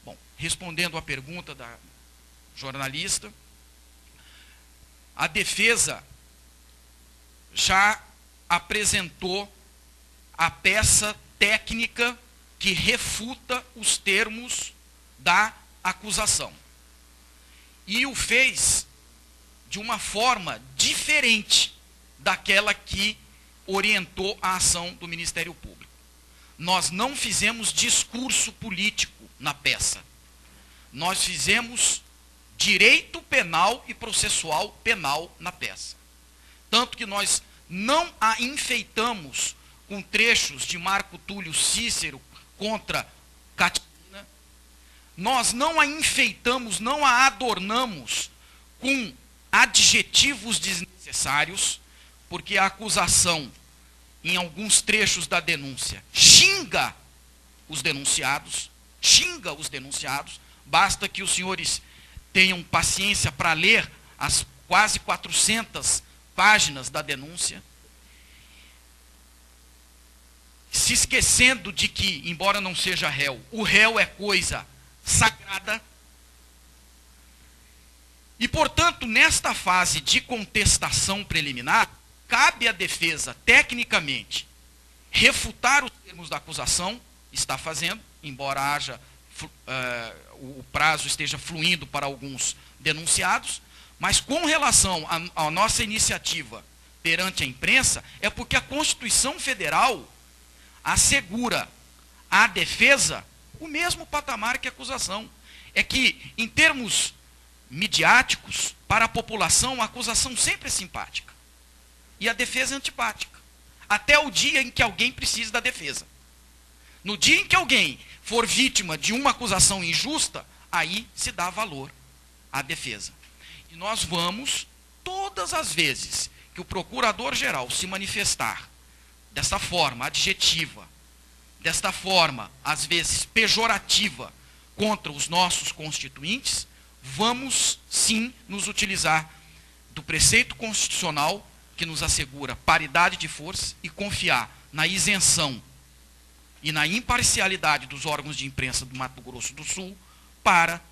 Bom, respondendo à pergunta da jornalista, a defesa já apresentou a peça técnica que refuta os termos da acusação. E o fez de uma forma diferente daquela que orientou a ação do Ministério Público. Nós não fizemos discurso político na peça. Nós fizemos direito penal e processual penal na peça. Tanto que nós não a enfeitamos com trechos de Marco Túlio Cícero contra Catilina. Nós não a enfeitamos, não a adornamos com adjetivos desnecessários, porque a acusação, em alguns trechos da denúncia, xinga os denunciados, basta que os senhores tenham paciência para ler as quase 400 páginas da denúncia, se esquecendo de que, embora não seja réu, o réu é coisa sagrada. E, portanto, nesta fase de contestação preliminar, cabe à defesa, tecnicamente, refutar os termos da acusação, está fazendo, embora haja o prazo esteja fluindo para alguns denunciados, mas com relação à nossa iniciativa perante a imprensa, é porque a Constituição Federal assegura à defesa o mesmo patamar que a acusação. É que, em termos midiáticos, para a população, a acusação sempre é simpática. E a defesa é antipática. Até o dia em que alguém precise da defesa. No dia em que alguém for vítima de uma acusação injusta, aí se dá valor à defesa. E nós vamos, todas as vezes que o procurador-geral se manifestar desta forma adjetiva, desta forma, às vezes, pejorativa, contra os nossos constituintes, vamos, sim, nos utilizar do preceito constitucional que nos assegura paridade de força e confiar na isenção e na imparcialidade dos órgãos de imprensa do Mato Grosso do Sul para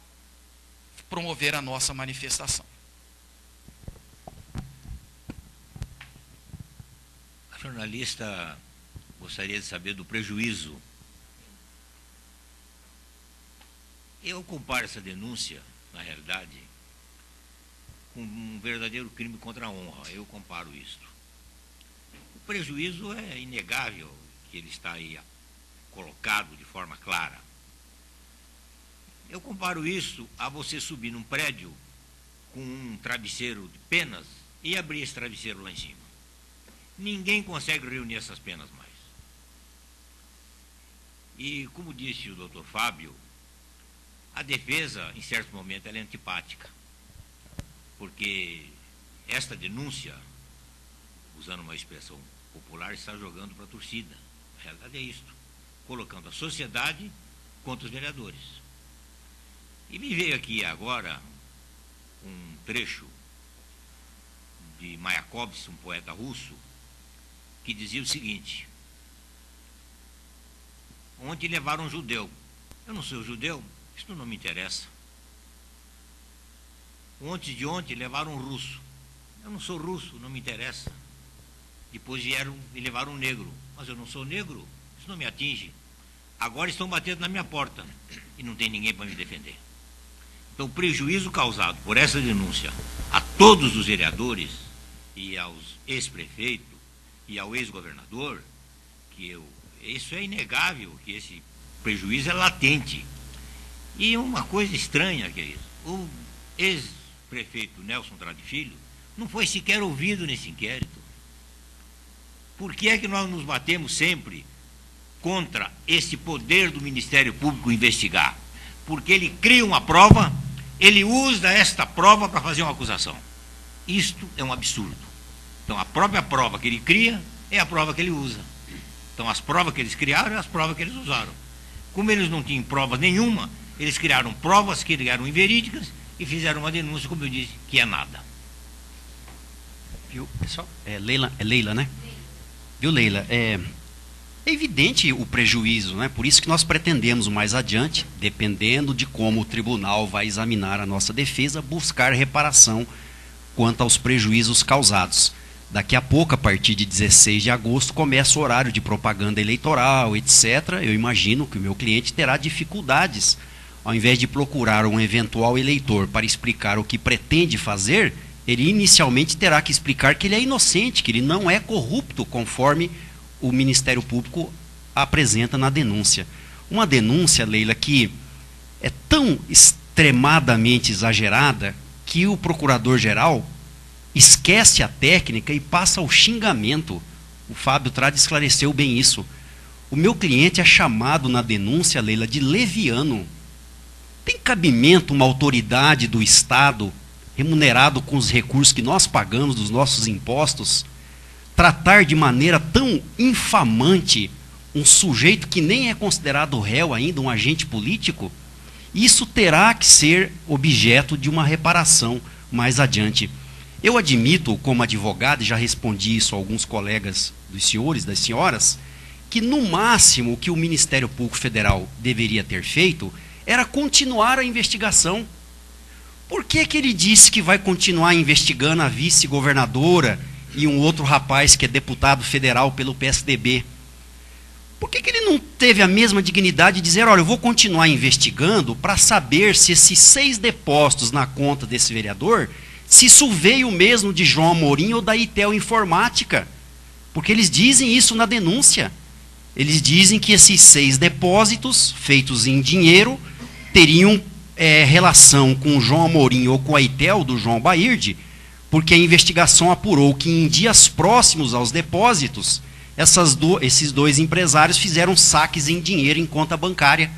promover a nossa manifestação. A jornalista gostaria de saber do prejuízo. Eu comparo essa denúncia, na realidade, com um verdadeiro crime contra a honra. Eu comparo isso. O prejuízo é inegável, que ele está aí colocado de forma clara. Eu comparo isso a você subir num prédio com um travesseiro de penas e abrir esse travesseiro lá em cima. Ninguém consegue reunir essas penas mais. E, como disse o doutor Fábio, A defesa, em certo momento, ela é antipática, porque esta denúncia, usando uma expressão popular, está jogando para a torcida. A realidade é isto, colocando a sociedade contra os vereadores. E me veio aqui agora um trecho de Mayakovsky, um poeta russo, que dizia o seguinte: ontem levaram um judeu. Eu não sou judeu, isso não me interessa. Ontem de ontem levaram um russo. Eu não sou russo, não me interessa. Depois vieram e levaram um negro. Mas eu não sou negro, isso não me atinge. Agora estão batendo na minha porta e não tem ninguém para me defender. Então, o prejuízo causado por essa denúncia a todos os vereadores e aos ex-prefeitos e ao ex-governador, isso é inegável, que esse prejuízo é latente. E uma coisa estranha que é isso: o ex-prefeito Nelson Trade Filho não foi sequer ouvido nesse inquérito. Por que é que nós nos batemos sempre contra esse poder do Ministério Público investigar? Porque ele cria uma prova, ele usa esta prova para fazer uma acusação. Isto é um absurdo. Então, a própria prova que ele cria é a prova que ele usa. Então, as provas que eles criaram é as provas que eles usaram. Como eles não tinham prova nenhuma, eles criaram provas que eram inverídicas e fizeram uma denúncia, como eu disse, que é nada. Viu, pessoal? Leila, né? Viu, Leila? É evidente o prejuízo, né? Por isso que nós pretendemos mais adiante, dependendo de como o tribunal vai examinar a nossa defesa, buscar reparação quanto aos prejuízos causados. Daqui a pouco, a partir de 16 de agosto, começa o horário de propaganda eleitoral, etc. Eu imagino que o meu cliente terá dificuldades. Ao invés de procurar um eventual eleitor para explicar o que pretende fazer, ele inicialmente terá que explicar que ele é inocente, que ele não é corrupto, conforme o Ministério Público apresenta na denúncia. Uma denúncia, Leila, que é tão extremadamente exagerada que o procurador-geral esquece a técnica e passa ao xingamento. O Fábio Trade esclareceu bem isso. O meu cliente é chamado na denúncia, Leila, de leviano. Tem cabimento uma autoridade do Estado, remunerado com os recursos que nós pagamos dos nossos impostos, tratar de maneira tão infamante um sujeito que nem é considerado réu ainda, um agente político? Isso terá que ser objeto de uma reparação mais adiante. Eu admito, como advogado, e já respondi isso a alguns colegas dos senhores, das senhoras, que no máximo o que o Ministério Público Federal deveria ter feito era continuar a investigação. Por que que ele disse que vai continuar investigando a vice-governadora e um outro rapaz que é deputado federal pelo PSDB? Por que que ele não teve a mesma dignidade de dizer, olha, eu vou continuar investigando para saber se esses 6 depósitos na conta desse vereador, se isso veio mesmo de João Amorim ou da Itel Informática? Porque eles dizem isso na denúncia. Eles dizem que esses 6 depósitos, feitos em dinheiro, teriam relação com o João Amorim ou com a Itel do João Baird, porque a investigação apurou que em dias próximos aos depósitos, esses 2 empresários fizeram saques em dinheiro em conta bancária.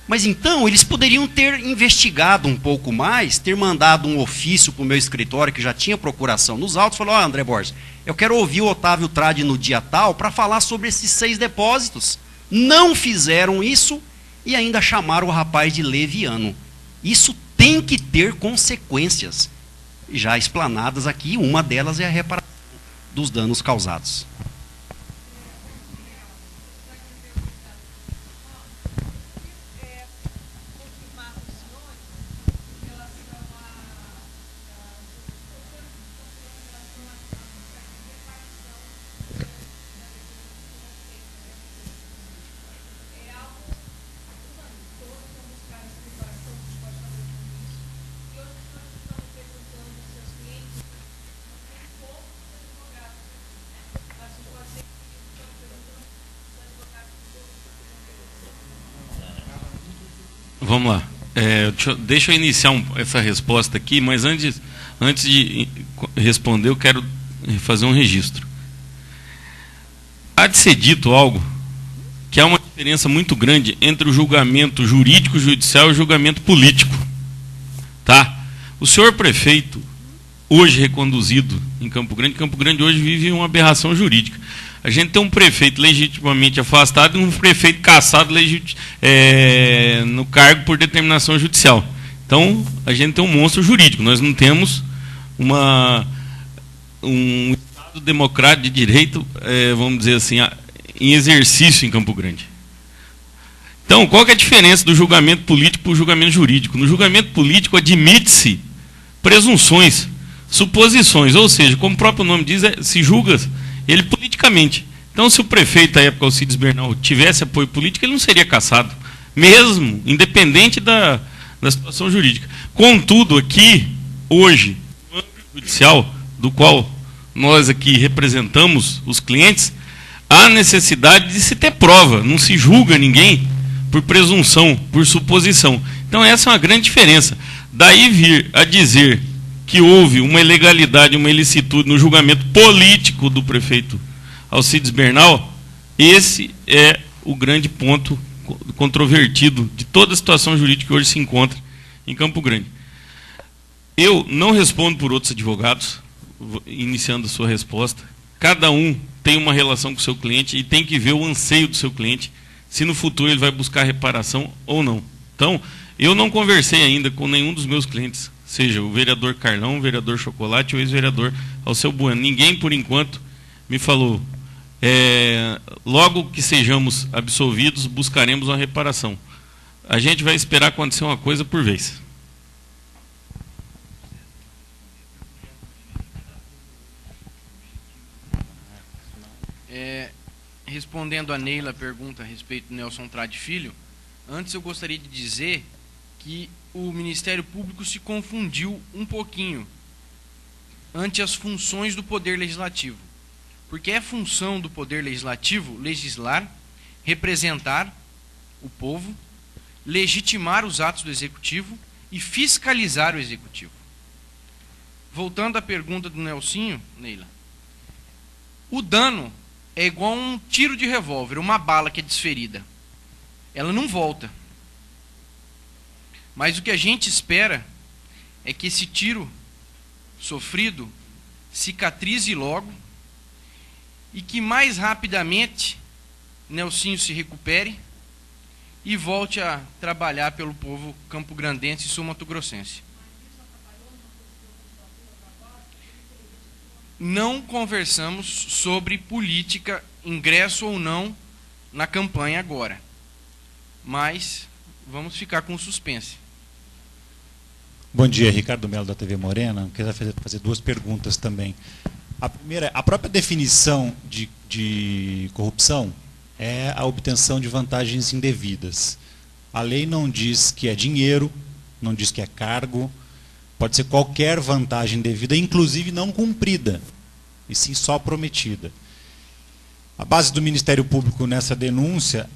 Mas então, eles poderiam ter investigado um pouco mais, ter mandado um ofício para o meu escritório, que já tinha procuração nos autos, falou, ó, André Borges, eu quero ouvir o Otávio Trade no dia tal para falar sobre esses 6 depósitos. Não fizeram isso e ainda chamaram o rapaz de leviano. Isso tem que ter consequências, já explanadas aqui, uma delas é a reparação dos danos causados. Vamos lá. Deixa eu iniciar essa resposta aqui, mas antes de responder, eu quero fazer um registro. Há de ser dito algo que há uma diferença diferença muito grande entre o julgamento jurídico, judicial e o julgamento político. Tá? O senhor prefeito, hoje reconduzido em Campo Grande hoje vive uma aberração jurídica. A gente tem um prefeito legitimamente afastado e um prefeito cassado no cargo por determinação judicial. Então, a gente tem um monstro jurídico. Nós não temos um Estado democrático de direito, vamos dizer assim, em exercício em Campo Grande. Então, qual que é a diferença do julgamento político para o julgamento jurídico? No julgamento político, admite-se presunções, suposições, ou seja, como o próprio nome diz, se julga ele politicamente. Então, se o prefeito da época, Alcides Bernal, tivesse apoio político, ele não seria cassado, mesmo, independente da situação jurídica. Contudo, aqui, hoje, no âmbito judicial, do qual nós aqui representamos os clientes, há necessidade de se ter prova, não se julga ninguém por presunção, por suposição. Então, essa é uma grande diferença. Daí vir a dizer que houve uma ilegalidade, uma ilicitude no julgamento político do prefeito Alcides Bernal, esse é o grande ponto controvertido de toda a situação jurídica que hoje se encontra em Campo Grande. Eu não respondo por outros advogados, iniciando a sua resposta. Cada um tem uma relação com o seu cliente e tem que ver o anseio do seu cliente, se no futuro ele vai buscar reparação ou não. Então, eu não conversei ainda com nenhum dos meus clientes, seja o vereador Carlão, o vereador Chocolate ou o ex-vereador Alceu Bueno. Ninguém, por enquanto, me falou, logo que sejamos absolvidos, buscaremos uma reparação. A gente vai esperar acontecer uma coisa por vez. Respondendo a Neila a pergunta a respeito do Nelson Trade Filho, antes eu gostaria de dizer que o Ministério Público se confundiu um pouquinho ante as funções do Poder Legislativo. Porque é função do Poder Legislativo legislar, representar o povo, legitimar os atos do Executivo e fiscalizar o Executivo. Voltando à pergunta do Nelsinho, Neila, o dano é igual a um tiro de revólver, uma bala que é desferida. Ela não volta. Mas o que a gente espera é que esse tiro sofrido cicatrize logo e que mais rapidamente Nelsinho se recupere e volte a trabalhar pelo povo campograndense e sul-mato-grossense. Não conversamos sobre política, ingresso ou não na campanha agora. Mas vamos ficar com suspense. Bom dia, Ricardo Melo da TV Morena. Eu queria fazer duas perguntas também. A primeira, a própria definição de corrupção é a obtenção de vantagens indevidas. A lei não diz que é dinheiro, não diz que é cargo, pode ser qualquer vantagem indevida, inclusive não cumprida, e sim só prometida. A base do Ministério Público nessa denúncia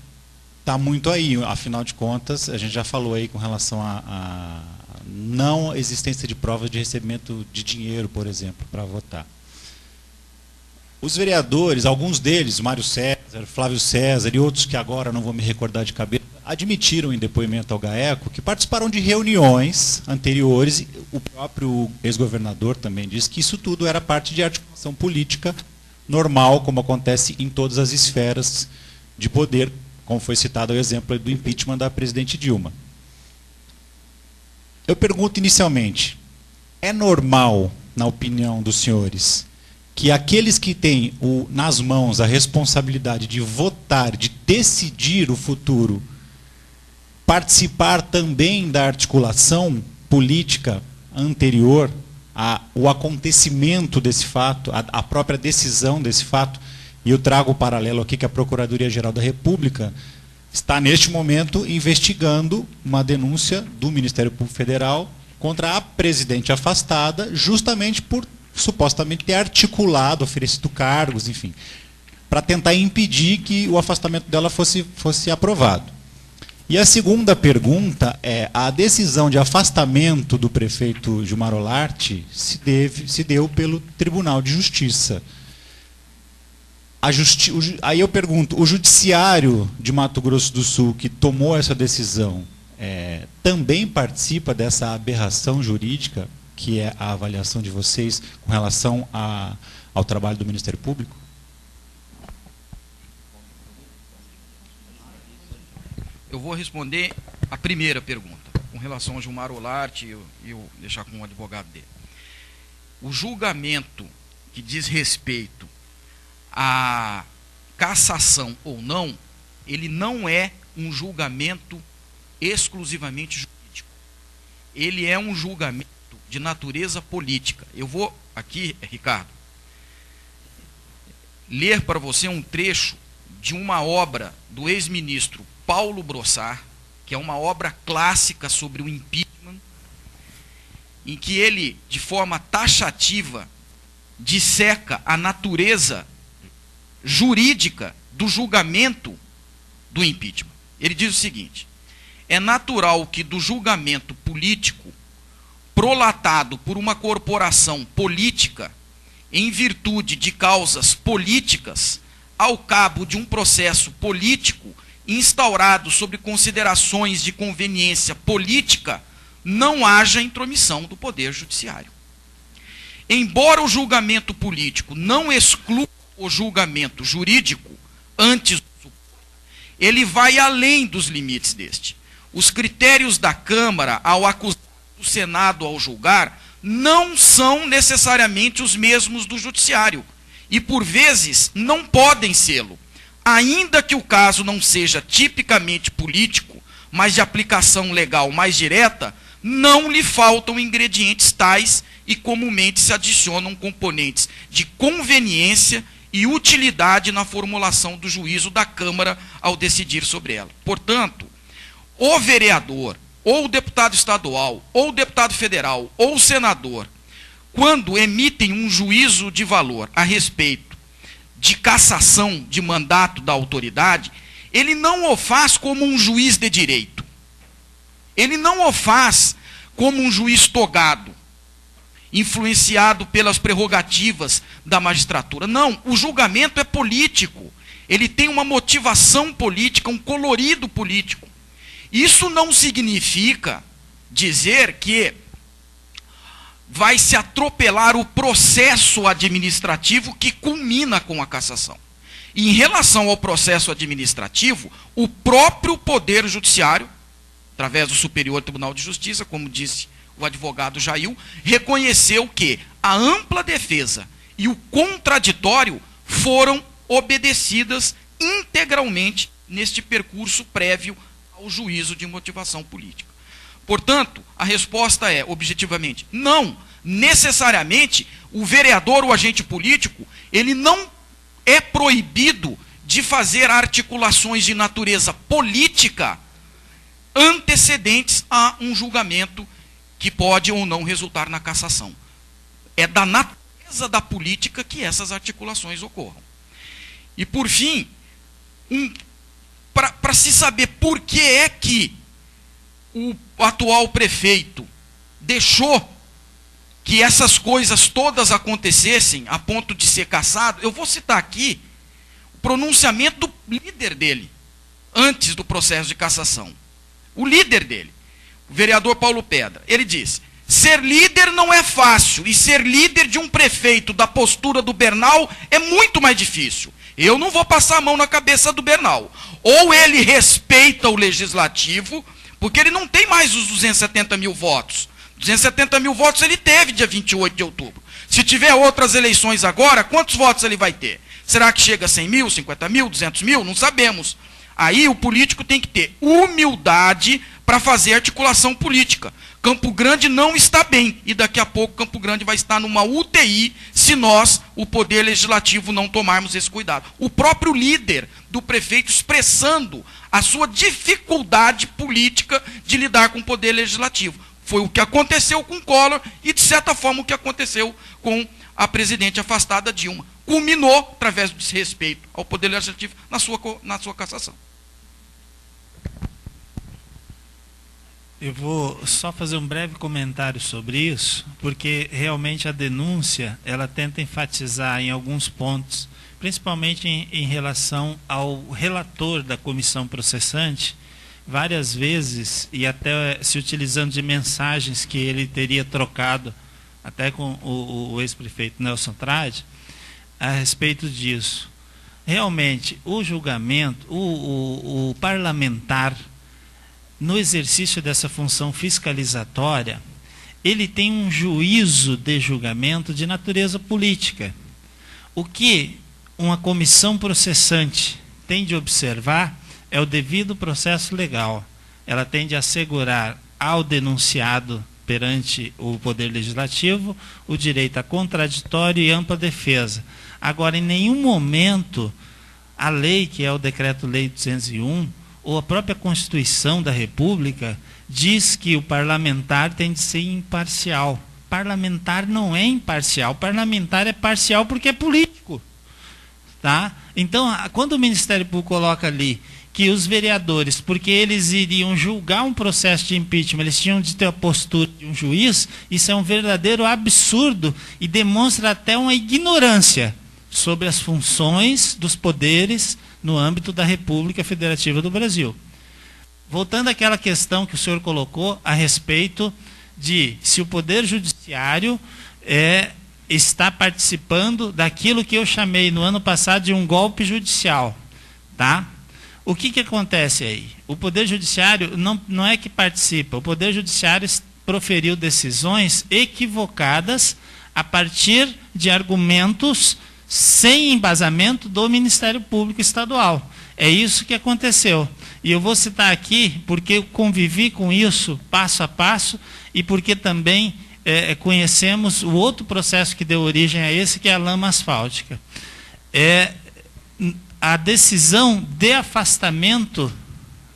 está muito aí, afinal de contas, a gente já falou aí com relação a não existência de provas de recebimento de dinheiro, por exemplo, para votar. Os vereadores, alguns deles, Mário César, Flávio César e outros que agora não vou me recordar de cabeça, admitiram em depoimento ao GAECO que participaram de reuniões anteriores, e o próprio ex-governador também disse que isso tudo era parte de articulação política normal, como acontece em todas as esferas de poder, como foi citado o exemplo do impeachment da presidente Dilma. Eu pergunto inicialmente, é normal, na opinião dos senhores, que aqueles que têm nas mãos a responsabilidade de votar, de decidir o futuro, participar também da articulação política anterior ao acontecimento desse fato, a própria decisão desse fato, e eu trago o paralelo aqui que a Procuradoria-Geral da República está, neste momento, investigando uma denúncia do Ministério Público Federal contra a presidente afastada, justamente por supostamente ter articulado, oferecido cargos, enfim, para tentar impedir que o afastamento dela fosse aprovado. E a segunda pergunta é, a decisão de afastamento do prefeito Gilmar Olarte se deu pelo Tribunal de Justiça. Aí eu pergunto, o Judiciário de Mato Grosso do Sul, que tomou essa decisão, também participa dessa aberração jurídica, que é a avaliação de vocês com relação ao trabalho do Ministério Público? Eu vou responder a primeira pergunta, com relação ao Gilmar Olarte, e eu deixar com o advogado dele. O julgamento que diz respeito à cassação ou não, ele não é um julgamento exclusivamente jurídico. Ele é um julgamento de natureza política. Eu vou aqui, Ricardo, ler para você um trecho de uma obra do ex-ministro Paulo Brossard, que é uma obra clássica sobre o impeachment, em que ele, de forma taxativa, disseca a natureza jurídica do julgamento do impeachment. Ele diz o seguinte: é natural que do julgamento político prolatado por uma corporação política em virtude de causas políticas, ao cabo de um processo político instaurado sobre considerações de conveniência política, não haja intromissão do Poder Judiciário. Embora o julgamento político não exclua o julgamento jurídico, antes ele vai além dos limites deste. Os critérios da Câmara ao acusar o Senado ao julgar não são necessariamente os mesmos do Judiciário e, por vezes, não podem sê-lo, ainda que o caso não seja tipicamente político, mas de aplicação legal mais direta. Não lhe faltam ingredientes tais e comumente se adicionam componentes de conveniência e utilidade na formulação do juízo da Câmara ao decidir sobre ela. Portanto, o vereador, ou o deputado estadual, ou o deputado federal, ou o senador, quando emitem um juízo de valor a respeito de cassação de mandato da autoridade, ele não o faz como um juiz de direito. Ele não o faz como um juiz togado, influenciado pelas prerrogativas da magistratura. Não, o julgamento é político. Ele tem uma motivação política, um colorido político. Isso não significa dizer que vai se atropelar o processo administrativo que culmina com a cassação. E em relação ao processo administrativo, o próprio Poder Judiciário, através do Superior Tribunal de Justiça, como disse o advogado Jail, reconheceu que a ampla defesa e o contraditório foram obedecidas integralmente neste percurso prévio ao juízo de motivação política. Portanto, a resposta é, objetivamente, não. Necessariamente, o vereador ou agente político, ele não é proibido de fazer articulações de natureza política antecedentes a um julgamento que pode ou não resultar na cassação. É da natureza da política que essas articulações ocorram. E, por fim, para se saber por que é que o atual prefeito deixou que essas coisas todas acontecessem a ponto de ser cassado, eu vou citar aqui o pronunciamento do líder dele, antes do processo de cassação. O líder dele, o vereador Paulo Pedra, ele disse: ser líder não é fácil, e ser líder de um prefeito da postura do Bernal é muito mais difícil. Eu não vou passar a mão na cabeça do Bernal. Ou ele respeita o legislativo, porque ele não tem mais os 270 mil votos. 270 mil votos ele teve dia 28 de outubro. Se tiver outras eleições agora, quantos votos ele vai ter? Será que chega a 100 mil, 50 mil, 200 mil? Não sabemos. Aí o político tem que ter humildade para fazer articulação política. Campo Grande não está bem, e daqui a pouco Campo Grande vai estar numa UTI se nós, o Poder Legislativo, não tomarmos esse cuidado. O próprio líder do prefeito expressando a sua dificuldade política de lidar com o Poder Legislativo. Foi o que aconteceu com Collor e, de certa forma, o que aconteceu com a presidente afastada Dilma. Culminou, através do desrespeito ao Poder Legislativo, na sua cassação. Eu vou só fazer um breve comentário sobre isso, porque realmente a denúncia, ela tenta enfatizar em alguns pontos, principalmente em relação ao relator da comissão processante, várias vezes, e até se utilizando de mensagens que ele teria trocado até com o ex-prefeito Nelson Trade, a respeito disso. Realmente, o julgamento, o parlamentar, no exercício dessa função fiscalizatória, ele tem um juízo de julgamento de natureza política. O que uma comissão processante tem de observar é o devido processo legal. Ela tem de assegurar ao denunciado perante o Poder Legislativo o direito a contraditório e ampla defesa. Agora, em nenhum momento, a lei, que é o Decreto-Lei 201, ou a própria Constituição da República, diz que o parlamentar tem de ser imparcial. Parlamentar não é imparcial, parlamentar é parcial porque é político. Tá? Então, quando o Ministério Público coloca ali que os vereadores, porque eles iriam julgar um processo de impeachment, eles tinham de ter a postura de um juiz, isso é um verdadeiro absurdo e demonstra até uma ignorância sobre as funções dos poderes no âmbito da República Federativa do Brasil. Voltando àquela questão que o senhor colocou a respeito de se o Poder Judiciário está participando daquilo que eu chamei no ano passado de um golpe judicial. Tá? O que acontece aí? O Poder Judiciário não é que participa, o Poder Judiciário proferiu decisões equivocadas a partir de argumentos sem embasamento do Ministério Público Estadual. É isso que aconteceu. E eu vou citar aqui porque eu convivi com isso passo a passo e porque também conhecemos o outro processo que deu origem a esse, que é a lama asfáltica. A decisão de afastamento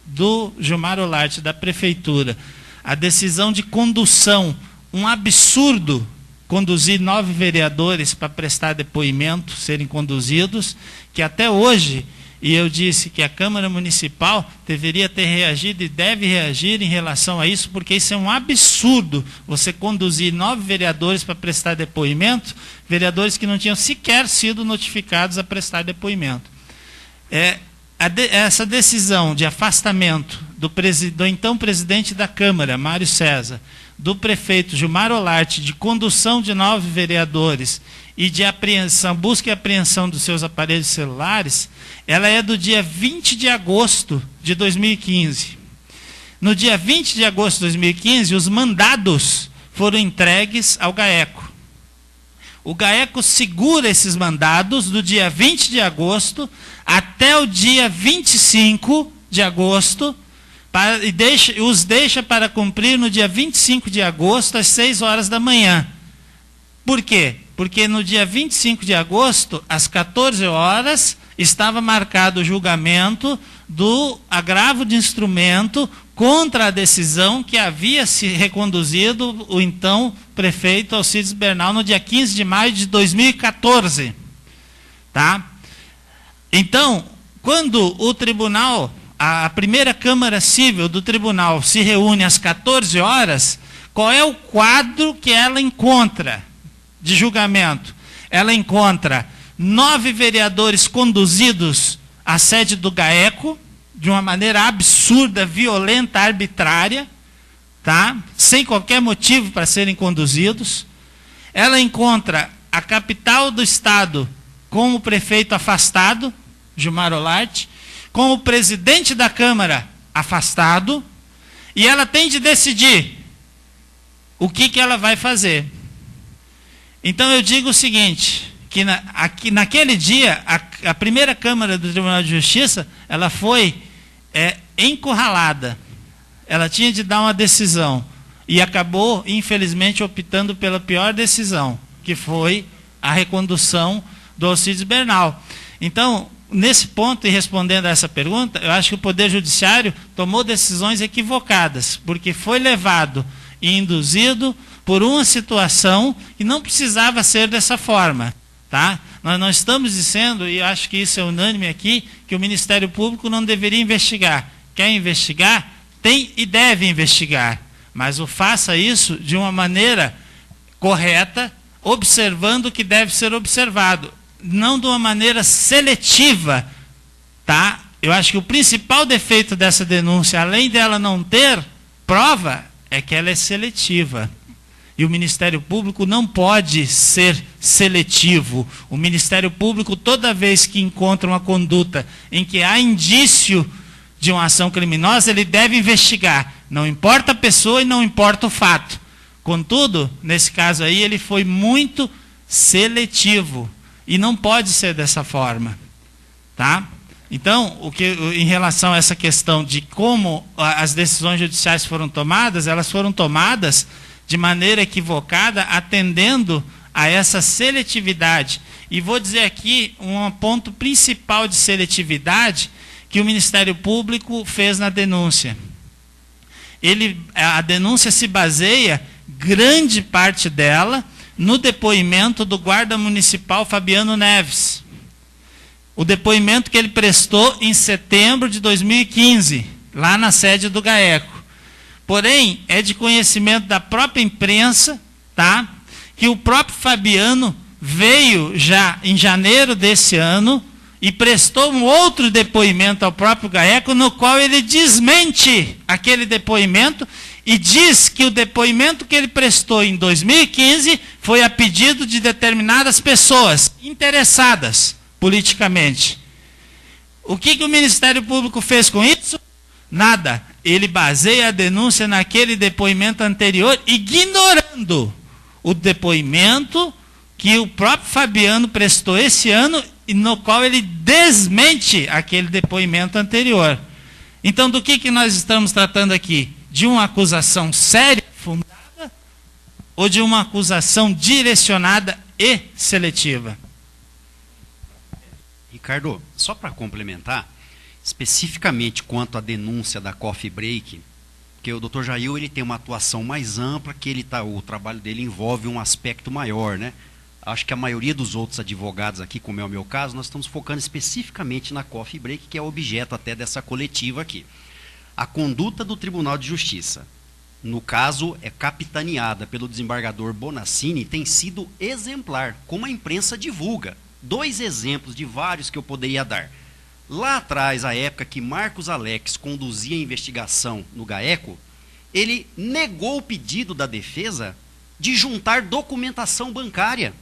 do Gilmar Olarte da Prefeitura, a decisão de condução, um absurdo conduzir 9 vereadores para prestar depoimento, serem conduzidos, que até hoje, e eu disse que a Câmara Municipal deveria ter reagido e deve reagir em relação a isso, porque isso é um absurdo, você conduzir 9 vereadores para prestar depoimento, vereadores que não tinham sequer sido notificados a prestar depoimento. Essa decisão de afastamento do então presidente da Câmara, Mário César, do prefeito Gilmar Olarte, de condução de 9 vereadores e de apreensão, busca e apreensão dos seus aparelhos celulares, ela é do dia 20 de agosto de 2015. No dia 20 de agosto de 2015, os mandados foram entregues ao GAECO. O GAECO segura esses mandados do dia 20 de agosto até o dia 25 de agosto, os deixa para cumprir no dia 25 de agosto, às 6 horas da manhã. Por quê? Porque no dia 25 de agosto, às 14 horas, estava marcado o julgamento do agravo de instrumento contra a decisão que havia se reconduzido o então prefeito Alcides Bernal no dia 15 de maio de 2014. Tá? Então, quando o tribunal, a primeira Câmara Civil do tribunal se reúne às 14 horas, qual é o quadro que ela encontra de julgamento? Ela encontra 9 vereadores conduzidos à sede do GAECO, de uma maneira absurda, violenta, arbitrária, tá? Sem qualquer motivo para serem conduzidos. Ela encontra a capital do Estado com o prefeito afastado, Gilmar Olarte, com o presidente da Câmara afastado, e ela tem de decidir o que ela vai fazer. Então eu digo o seguinte, que naquele dia, a primeira Câmara do Tribunal de Justiça, ela foi encurralada. Ela tinha de dar uma decisão, e acabou, infelizmente, optando pela pior decisão, que foi a recondução do Alcides Bernal. Então, nesse ponto, e respondendo a essa pergunta, eu acho que o Poder Judiciário tomou decisões equivocadas, porque foi levado e induzido por uma situação que não precisava ser dessa forma. Tá? Nós não estamos dizendo, e acho que isso é unânime aqui, que o Ministério Público não deveria investigar. Quer investigar? Tem e deve investigar. Mas faça isso de uma maneira correta, observando o que deve ser observado. não de uma maneira seletiva, tá? Eu acho que o principal defeito dessa denúncia, além dela não ter prova, é que ela é seletiva. E o Ministério Público não pode ser seletivo. O Ministério Público, toda vez que encontra uma conduta em que há indício de uma ação criminosa, ele deve investigar. Não importa a pessoa e não importa o fato. Contudo, nesse caso aí, ele foi muito seletivo. E não pode ser dessa forma. Tá? Então, em relação a essa questão de como as decisões judiciais foram tomadas, elas foram tomadas de maneira equivocada, atendendo a essa seletividade. E vou dizer aqui um ponto principal de seletividade que o Ministério Público fez na denúncia. A denúncia se baseia, grande parte dela, no depoimento do guarda municipal Fabiano Neves. O depoimento que ele prestou em setembro de 2015, lá na sede do GAECO. Porém, é de conhecimento da própria imprensa, tá? Que o próprio Fabiano veio já em janeiro desse ano e prestou um outro depoimento ao próprio GAECO, no qual ele desmente aquele depoimento e diz que o depoimento que ele prestou em 2015 foi a pedido de determinadas pessoas interessadas politicamente. O que o Ministério Público fez com isso? Nada. Ele baseia a denúncia naquele depoimento anterior, ignorando o depoimento que o próprio Fabiano prestou esse ano e no qual ele desmente aquele depoimento anterior. Então, do que nós estamos tratando aqui? De uma acusação séria, fundada, ou de uma acusação direcionada e seletiva? Ricardo, só para complementar, especificamente quanto à denúncia da Coffee Break, porque o Dr. Jair ele tem uma atuação mais ampla, que o trabalho dele envolve um aspecto maior, né? Acho que a maioria dos outros advogados aqui, como é o meu caso, nós estamos focando especificamente na Coffee Break, que é objeto até dessa coletiva aqui. A conduta do Tribunal de Justiça, no caso, é capitaneada pelo desembargador Bonassini, tem sido exemplar, como a imprensa divulga. 2 exemplos de vários que eu poderia dar. Lá atrás, a época que Marcos Alex conduzia a investigação no GAECO, ele negou o pedido da defesa de juntar documentação bancária.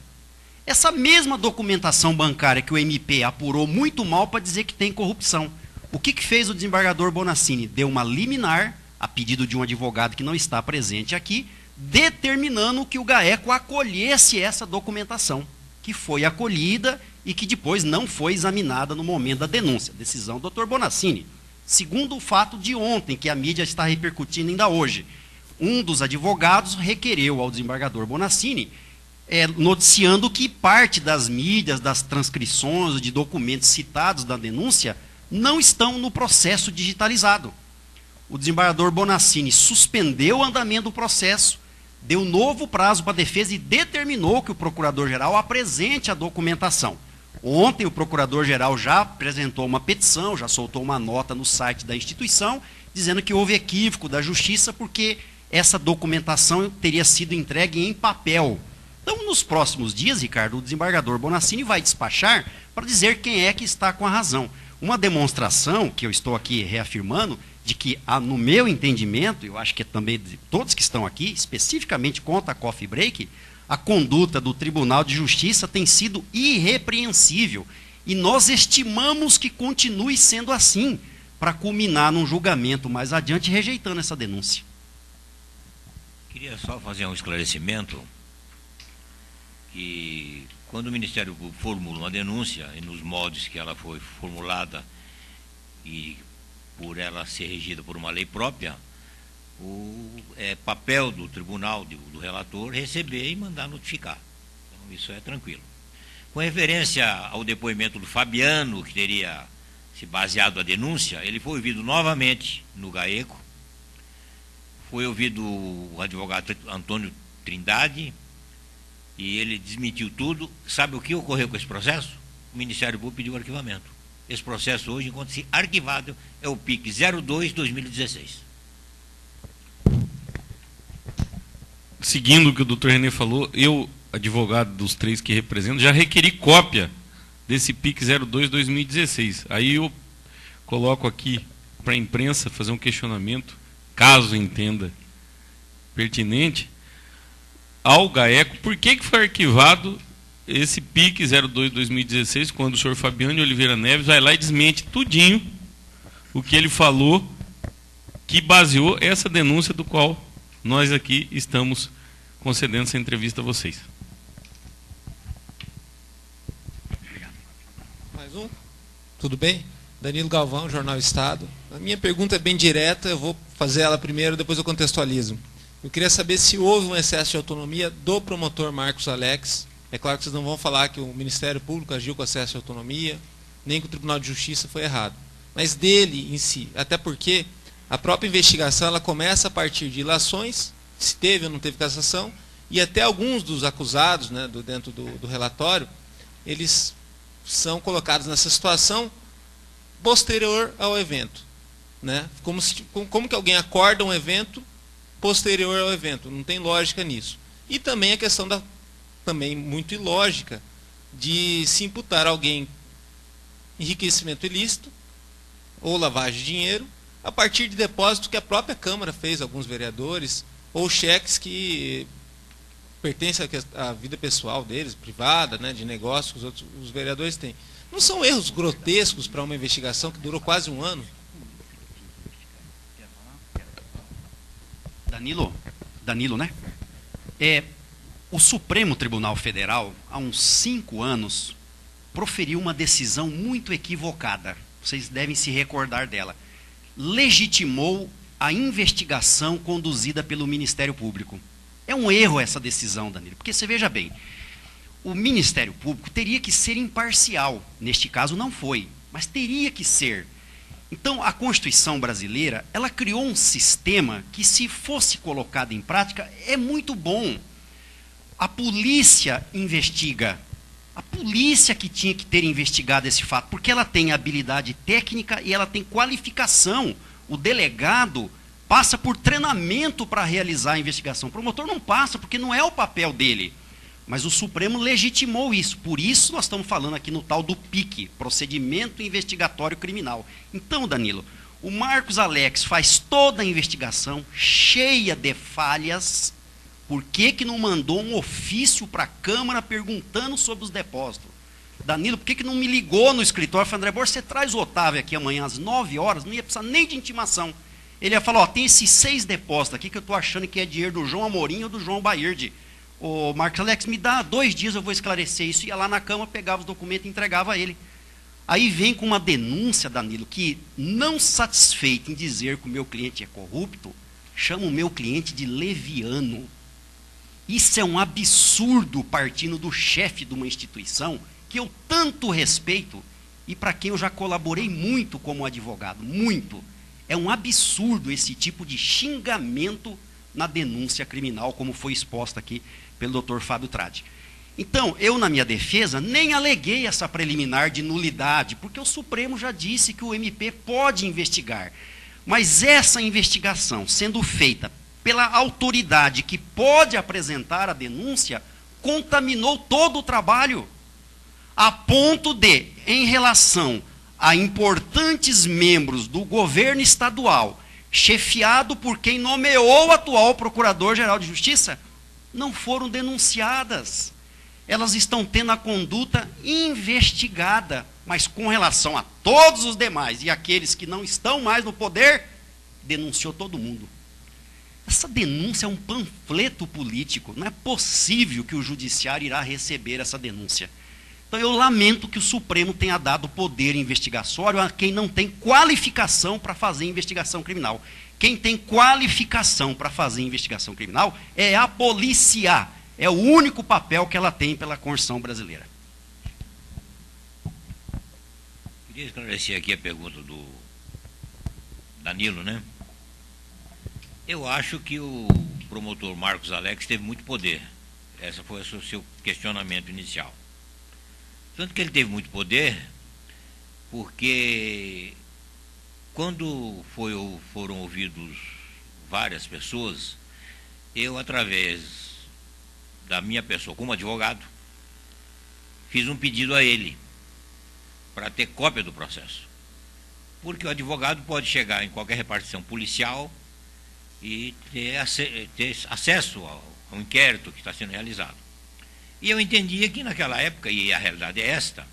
Essa mesma documentação bancária que o MP apurou muito mal para dizer que tem corrupção. O que fez o desembargador Bonassini? Deu uma liminar, a pedido de um advogado que não está presente aqui, determinando que o GAECO acolhesse essa documentação, que foi acolhida e que depois não foi examinada no momento da denúncia. Decisão do Dr. Bonassini. Segundo o fato de ontem, que a mídia está repercutindo ainda hoje, um dos advogados requereu ao desembargador Bonassini, noticiando que parte das mídias, das transcrições de documentos citados da denúncia, não estão no processo digitalizado. O desembargador Bonassini suspendeu o andamento do processo, deu novo prazo para a defesa e determinou que o procurador-geral apresente a documentação. Ontem o procurador-geral já apresentou uma petição, já soltou uma nota no site da instituição, dizendo que houve equívoco da justiça porque essa documentação teria sido entregue em papel. Então, nos próximos dias, Ricardo, o desembargador Bonassini vai despachar para dizer quem é que está com a razão. Uma demonstração, que eu estou aqui reafirmando, de que, no meu entendimento, eu acho que é também de todos que estão aqui, especificamente contra a Coffee Break, a conduta do Tribunal de Justiça tem sido irrepreensível. E nós estimamos que continue sendo assim, para culminar num julgamento mais adiante, rejeitando essa denúncia. Queria só fazer um esclarecimento, que quando o Ministério Público formula uma denúncia, e nos moldes que ela foi formulada, e por ela ser regida por uma lei própria, é papel do tribunal, do relator, receber e mandar notificar. Então, isso é tranquilo. Com referência ao depoimento do Fabiano, que teria se baseado a denúncia, ele foi ouvido novamente no GAECO, foi ouvido o advogado Antônio Trindade, e ele desmentiu tudo. Sabe o que ocorreu com esse processo? O Ministério Público pediu arquivamento. Esse processo hoje encontra-se arquivado, é o PIC 02/2016. Seguindo o que o doutor René falou, eu, advogado dos 3 que represento, já requeri cópia desse PIC 02/2016. Aí eu coloco aqui para a imprensa fazer um questionamento, caso entenda pertinente, ao GAECO, por que foi arquivado esse PIC 02/2016, quando o senhor Fabiano Oliveira Neves vai lá e desmente tudinho o que ele falou, que baseou essa denúncia do qual nós aqui estamos concedendo essa entrevista a vocês. Mais um? Tudo bem? Danilo Galvão, Jornal Estado. A minha pergunta é bem direta, eu vou fazer ela primeiro, depois eu contextualizo. Eu queria saber se houve um excesso de autonomia do promotor Marcos Alex. É claro que vocês não vão falar que o Ministério Público agiu com excesso de autonomia, nem que o Tribunal de Justiça foi errado. Mas dele em si, até porque a própria investigação ela começa a partir de ilações, se teve ou não teve cassação, e até alguns dos acusados, né, dentro do relatório, eles são colocados nessa situação posterior ao evento. Né? Como que alguém acorda um evento posterior ao evento? Não tem lógica nisso. E também a questão também muito ilógica de se imputar a alguém enriquecimento ilícito ou lavagem de dinheiro a partir de depósito que a própria Câmara fez, alguns vereadores, ou cheques que pertencem à vida pessoal deles, privada, né, de negócio que os vereadores têm. Não são erros grotescos para uma investigação que durou quase um ano? Danilo, né? O Supremo Tribunal Federal, há uns 5 anos, proferiu uma decisão muito equivocada. Vocês devem se recordar dela. Legitimou a investigação conduzida pelo Ministério Público. É um erro essa decisão, Danilo, porque você veja bem, o Ministério Público teria que ser imparcial. Neste caso não foi, mas teria que ser. Então, a Constituição brasileira, ela criou um sistema que, se fosse colocado em prática, é muito bom. A polícia investiga. A polícia que tinha que ter investigado esse fato, porque ela tem habilidade técnica e ela tem qualificação. O delegado passa por treinamento para realizar a investigação. O promotor não passa, porque não é o papel dele. Mas o Supremo legitimou isso. Por isso nós estamos falando aqui no tal do PIC, Procedimento Investigatório Criminal. Então, Danilo, o Marcos Alex faz toda a investigação cheia de falhas. Por que não mandou um ofício para a Câmara perguntando sobre os depósitos? Danilo, por que não me ligou no escritório? Eu falei, André Borges, você traz o Otávio aqui amanhã às 9 horas, não ia precisar nem de intimação. Ele ia falar, tem esses 6 depósitos aqui que eu estou achando que é dinheiro do João Amorim ou do João Baird. Ô, Marcos Alex, me dá 2 dias, eu vou esclarecer isso. Ia lá na Câmara, pegava os documentos e entregava a ele. Aí vem com uma denúncia, Danilo, que, não satisfeito em dizer que o meu cliente é corrupto, chama o meu cliente de leviano. Isso é um absurdo, partindo do chefe de uma instituição que eu tanto respeito e para quem eu já colaborei muito como advogado, muito. É um absurdo esse tipo de xingamento na denúncia criminal, como foi exposta aqui pelo Dr. Fábio Tradi. Então, eu, na minha defesa, nem aleguei essa preliminar de nulidade, porque o Supremo já disse que o MP pode investigar. Mas essa investigação, sendo feita pela autoridade que pode apresentar a denúncia, contaminou todo o trabalho, a ponto de, em relação a importantes membros do governo estadual, chefiado por quem nomeou o atual Procurador-Geral de Justiça, não foram denunciadas. Elas estão tendo a conduta investigada, mas com relação a todos os demais e aqueles que não estão mais no poder, denunciou todo mundo. Essa denúncia é um panfleto político. Não é possível que o judiciário irá receber essa denúncia. Então eu lamento que o Supremo tenha dado poder investigatório a quem não tem qualificação para fazer investigação criminal. Quem tem qualificação para fazer investigação criminal é a polícia. É o único papel que ela tem pela Constituição brasileira. Queria esclarecer aqui a pergunta do Danilo, né? Eu acho que o promotor Marcos Alex teve muito poder. Esse foi o seu questionamento inicial. Tanto que ele teve muito poder, porque quando foram ouvidos várias pessoas, eu, através da minha pessoa como advogado, fiz um pedido a ele, para ter cópia do processo. Porque o advogado pode chegar em qualquer repartição policial e ter acesso ao inquérito que está sendo realizado. E eu entendia que naquela época, e a realidade é esta,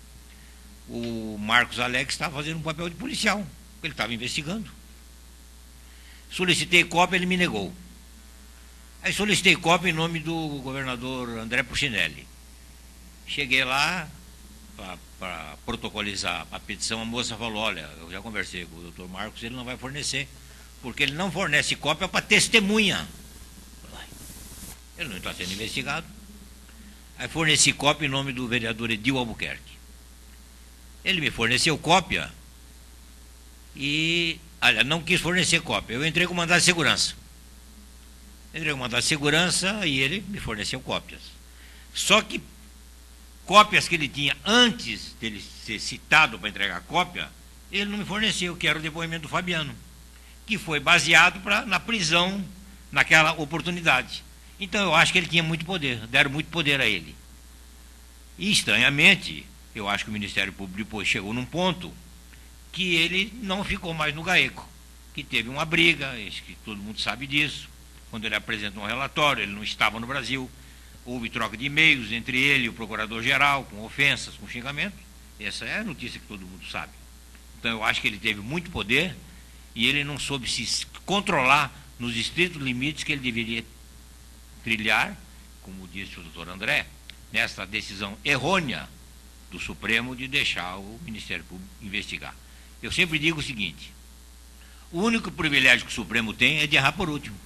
o Marcos Alex estava fazendo um papel de policial, ele estava investigando. Solicitei cópia, ele me negou. Aí solicitei cópia em nome do governador André Puccinelli. Cheguei lá para protocolizar a petição, a moça falou, olha, eu já conversei com o doutor Marcos, ele não vai fornecer, porque ele não fornece cópia para testemunha. Ele não está sendo investigado. Aí forneci cópia em nome do vereador Edil Albuquerque. Ele me forneceu cópia e, olha, não quis fornecer cópia. Eu entrei com mandado de segurança. Entrei com mandado de segurança e ele me forneceu cópias. Só que cópias que ele tinha antes dele ser citado para entregar cópia, ele não me forneceu, que era o depoimento do Fabiano, que foi baseado na prisão naquela oportunidade. Então eu acho que ele tinha muito poder, deram muito poder a ele. E estranhamente, eu acho que o Ministério Público depois chegou num ponto que ele não ficou mais no GAECO, que teve uma briga, acho que todo mundo sabe disso, quando ele apresentou um relatório, ele não estava no Brasil, houve troca de e-mails entre ele e o Procurador-Geral, com ofensas, com xingamentos. Essa é a notícia que todo mundo sabe. Então eu acho que ele teve muito poder e ele não soube se controlar nos estritos limites que ele deveria trilhar, como disse o doutor André, nessa decisão errônea do Supremo de deixar o Ministério Público investigar. Eu sempre digo o seguinte, o único privilégio que o Supremo tem é de errar por último.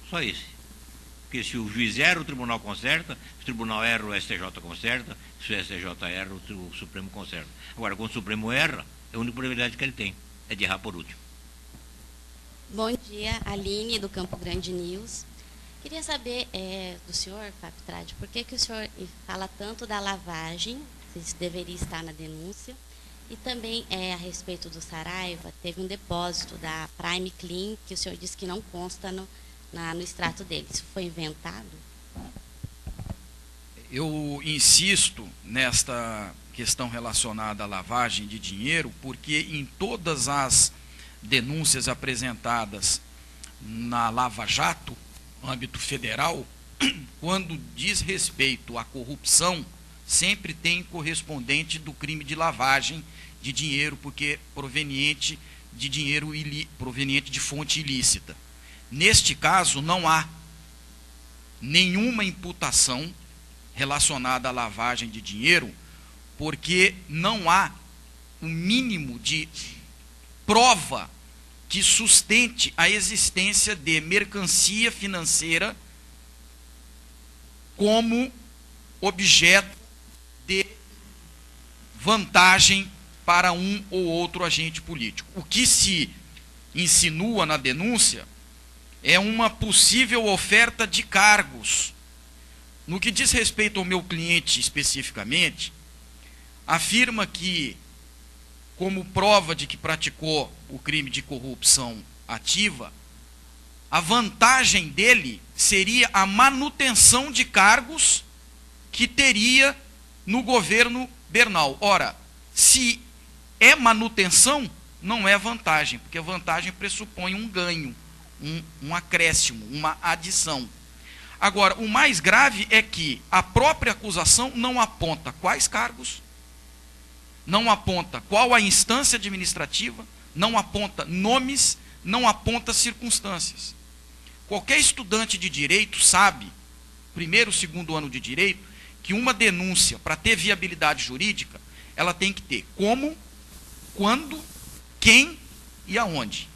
Só isso. Porque se o juiz erra, o tribunal conserta, se o tribunal erra, o STJ conserta, se o STJ erra, o Supremo conserta. Agora, quando o Supremo erra, é o único privilégio que ele tem, é de errar por último. Bom dia, Aline, do Campo Grande News. Queria saber do senhor, Fábio Tradi, por que o senhor fala tanto da lavagem, se isso deveria estar na denúncia, e também a respeito do Saraiva, teve um depósito da Prime Clean, que o senhor disse que não consta no extrato dele. Isso foi inventado? Eu insisto nesta questão relacionada à lavagem de dinheiro, porque em todas as denúncias apresentadas na Lava Jato, no âmbito federal, quando diz respeito à corrupção, sempre tem correspondente do crime de lavagem de dinheiro, porque proveniente de dinheiro proveniente de fonte ilícita. Neste caso, não há nenhuma imputação relacionada à lavagem de dinheiro, porque não há o mínimo de prova que sustente a existência de mercancia financeira como objeto de vantagem para um ou outro agente político. O que se insinua na denúncia é uma possível oferta de cargos. No que diz respeito ao meu cliente especificamente, afirma que, como prova de que praticou o crime de corrupção ativa, a vantagem dele seria a manutenção de cargos que teria no governo Bernal. Ora, se é manutenção, não é vantagem, porque a vantagem pressupõe um ganho, um acréscimo, uma adição. Agora, o mais grave é que a própria acusação não aponta quais cargos, não aponta qual a instância administrativa, não aponta nomes, não aponta circunstâncias. Qualquer estudante de direito sabe, primeiro, segundo ano de direito, que uma denúncia, para ter viabilidade jurídica, ela tem que ter como, quando, quem e aonde.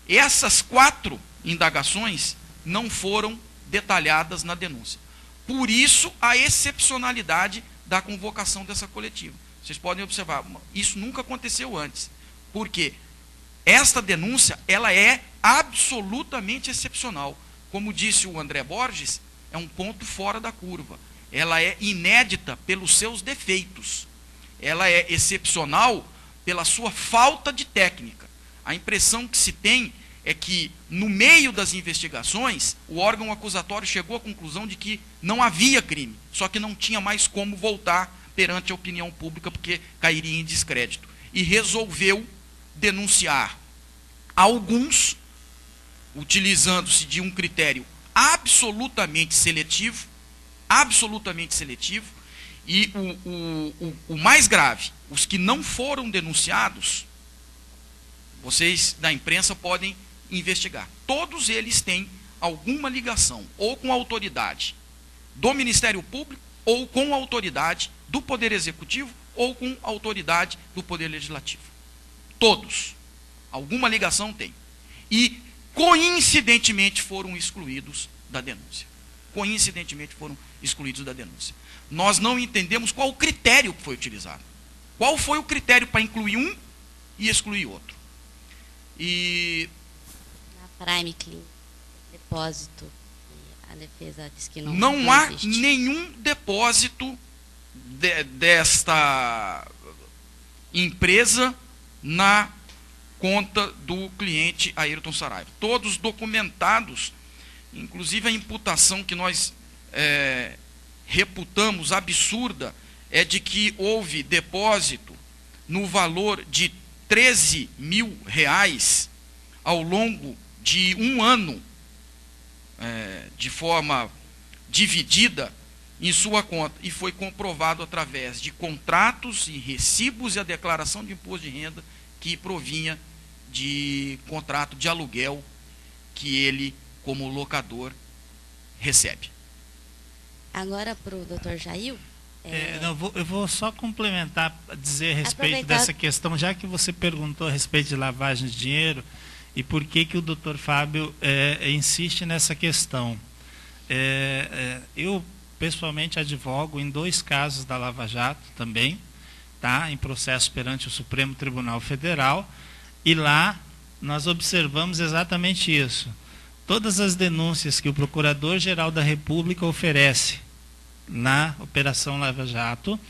Essas 4 indagações não foram detalhadas na denúncia. Por isso, a excepcionalidade da convocação dessa coletiva. Vocês podem observar, isso nunca aconteceu antes. Porque esta denúncia, ela é absolutamente excepcional. Como disse o André Borges, é um ponto fora da curva. Ela é inédita pelos seus defeitos. Ela é excepcional pela sua falta de técnica. A impressão que se tem é que, no meio das investigações, o órgão acusatório chegou à conclusão de que não havia crime, só que não tinha mais como voltar perante a opinião pública, porque cairia em descrédito. E resolveu denunciar alguns, utilizando-se de um critério absolutamente seletivo, e o mais grave, os que não foram denunciados, vocês da imprensa podem investigar. Todos eles têm alguma ligação, ou com a autoridade do Ministério Público, ou com a autoridade do Poder Executivo, ou com a autoridade do Poder Legislativo. Todos. Alguma ligação tem. E, coincidentemente, foram excluídos da denúncia. Coincidentemente, foram excluídos da denúncia. Nós não entendemos qual o critério que foi utilizado. Qual foi o critério para incluir um e excluir outro. E... Na Prime Clean, depósito, a defesa diz que não há nenhum depósito desta empresa na conta do cliente Ayrton Saraiva. Todos documentados, inclusive a imputação que nós reputamos absurda é de que houve depósito no valor de R$13 mil ao longo de um ano, de forma dividida em sua conta, e foi comprovado através de contratos e recibos e a declaração de imposto de renda que provinha de contrato de aluguel que ele, como locador, recebe. Agora para o doutor Jair. Eu vou só complementar, dizer a respeito dessa questão, já que você perguntou a respeito de lavagem de dinheiro e por que o doutor Fábio insiste nessa questão. Eu, pessoalmente, advogo em 2 casos da Lava Jato também, tá? Em processo perante o Supremo Tribunal Federal, e lá nós observamos exatamente isso. Todas as denúncias que o Procurador-Geral da República oferece na Operação Lava Jato,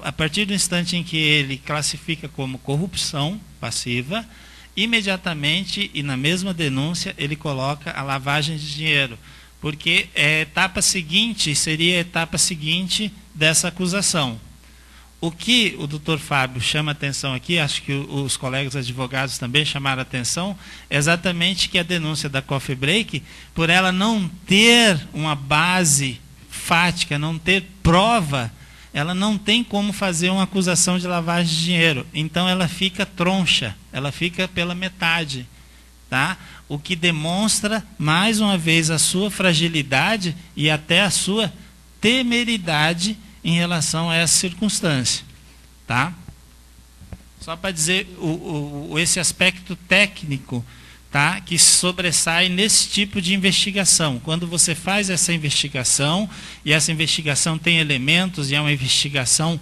a partir do instante em que ele classifica como corrupção passiva, imediatamente e na mesma denúncia ele coloca a lavagem de dinheiro, porque seria a etapa seguinte dessa acusação. O que o doutor Fábio chama atenção aqui, acho que os colegas advogados também chamaram atenção, é exatamente que a denúncia da Coffee Break, por ela não ter uma base fática, não ter prova, ela não tem como fazer uma acusação de lavagem de dinheiro. Então ela fica troncha, ela fica pela metade. Tá? O que demonstra, mais uma vez, a sua fragilidade e até a sua temeridade em relação a essa circunstância. Tá? Só para dizer esse aspecto técnico, tá? Que sobressai nesse tipo de investigação. Quando você faz essa investigação, e essa investigação tem elementos, e é uma investigação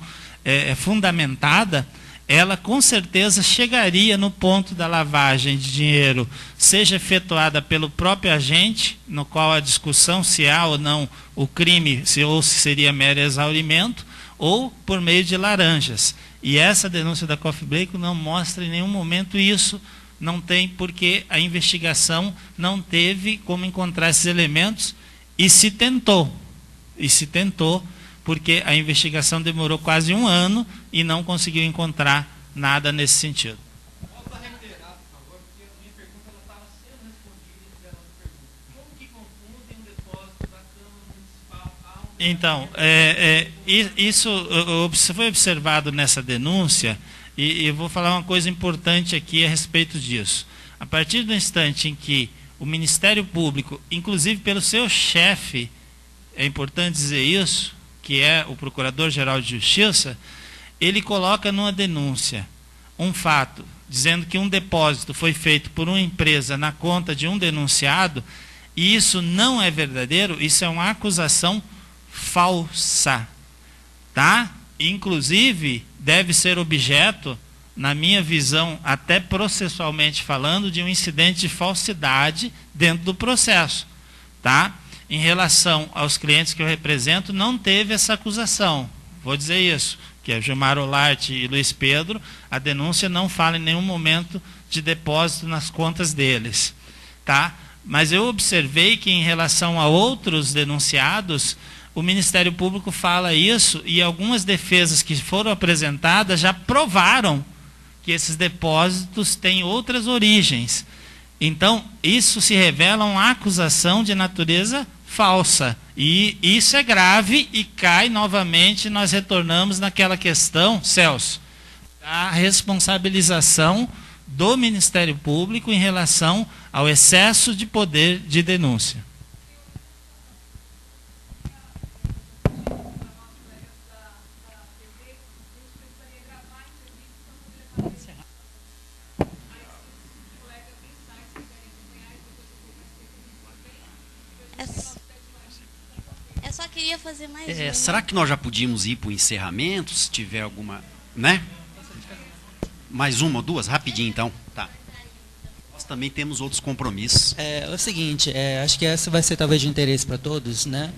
fundamentada, ela com certeza chegaria no ponto da lavagem de dinheiro, seja efetuada pelo próprio agente, no qual a discussão se há ou não o crime, ou se seria mero exaurimento, ou por meio de laranjas. E essa denúncia da Coffee Break não mostra em nenhum momento isso, não tem, porque a investigação não teve como encontrar esses elementos, e se tentou, porque a investigação demorou quase um ano e não conseguiu encontrar nada nesse sentido. Posso reiterar, por favor, porque a minha pergunta estava sendo respondida e fizeram outra pergunta. Como que confundem o depósito da Câmara Municipal? Então, isso foi observado nessa denúncia, e eu vou falar uma coisa importante aqui a respeito disso. A partir do instante em que o Ministério Público, inclusive pelo seu chefe, é importante dizer isso, que é o Procurador-Geral de Justiça, ele coloca numa denúncia um fato, dizendo que um depósito foi feito por uma empresa na conta de um denunciado, e isso não é verdadeiro, isso é uma acusação falsa. Tá? Inclusive, deve ser objeto, na minha visão, até processualmente falando, de um incidente de falsidade dentro do processo. Tá? Em relação aos clientes que eu represento, não teve essa acusação. Vou dizer isso, que é Gilmar Olarte e Luiz Pedro, a denúncia não fala em nenhum momento de depósito nas contas deles. Tá? Mas eu observei que em relação a outros denunciados, o Ministério Público fala isso e algumas defesas que foram apresentadas já provaram que esses depósitos têm outras origens. Então, isso se revela uma acusação de natureza falsa. E isso é grave e cai novamente, nós retornamos naquela questão, Celso, da responsabilização do Ministério Público em relação ao excesso de poder de denúncia. Eu só queria fazer mais uma. Será que nós já podíamos ir para o encerramento, se tiver alguma, né? Mais uma ou duas? Rapidinho, então. Tá. Nós também temos outros compromissos. É o seguinte, acho que essa vai ser talvez de interesse para todos, né?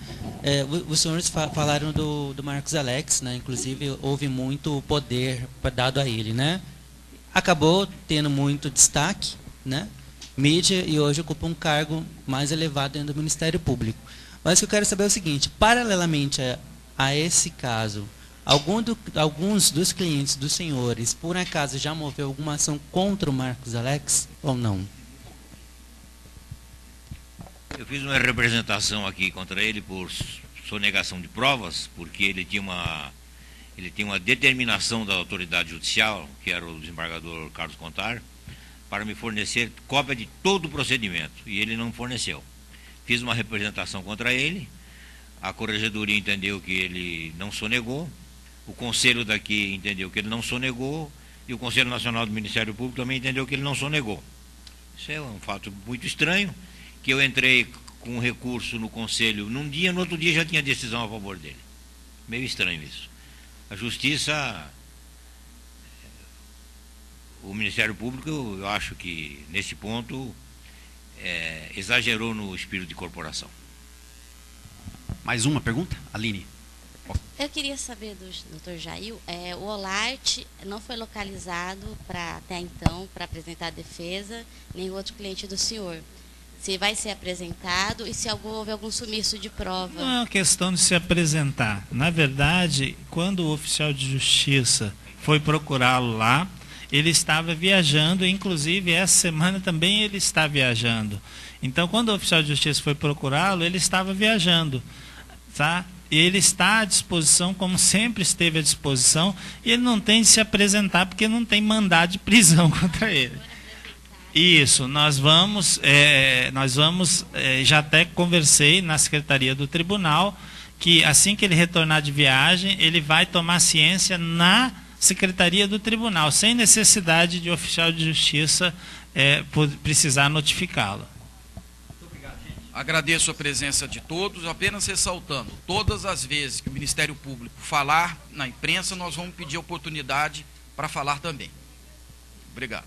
Os senhores falaram do Marcos Alex, né? Inclusive houve muito poder dado a ele, né? Acabou tendo muito destaque, né? Mídia, e hoje ocupa um cargo mais elevado dentro do Ministério Público. Mas o que eu quero saber é o seguinte, paralelamente a esse caso, alguns dos clientes dos senhores, por acaso, já moveu alguma ação contra o Marcos Alex ou não? Eu fiz uma representação aqui contra ele por sonegação de provas, porque ele tinha uma determinação da autoridade judicial, que era o desembargador Carlos Contar, para me fornecer cópia de todo o procedimento, e ele não forneceu. Fiz uma representação contra ele, a corregedoria entendeu que ele não sonegou, o conselho daqui entendeu que ele não sonegou, e o Conselho Nacional do Ministério Público também entendeu que ele não sonegou. Isso é um fato muito estranho, que eu entrei com um recurso no Conselho num dia, no outro dia já tinha decisão a favor dele. Meio estranho isso. A Justiça, o Ministério Público, eu acho que nesse ponto exagerou no espírito de corporação. Mais uma pergunta, Aline? Eu queria saber do Dr. Jair, o Olarte não foi localizado até então para apresentar a defesa, nem o outro cliente do senhor. Se vai ser apresentado e se houve algum sumiço de prova. Não é uma questão de se apresentar. Na verdade, quando o oficial de justiça foi procurá-lo lá, ele estava viajando, inclusive essa semana também ele está viajando. Então, quando o oficial de justiça foi procurá-lo, ele estava viajando, tá? Ele está à disposição, como sempre esteve à disposição, e ele não tem de se apresentar porque não tem mandado de prisão contra ele. Isso, nós vamos, já até conversei na Secretaria do Tribunal, que assim que ele retornar de viagem, ele vai tomar ciência na Secretaria do Tribunal, sem necessidade de oficial de justiça precisar notificá-lo. Agradeço a presença de todos, apenas ressaltando, todas as vezes que o Ministério Público falar na imprensa, nós vamos pedir oportunidade para falar também. Obrigado.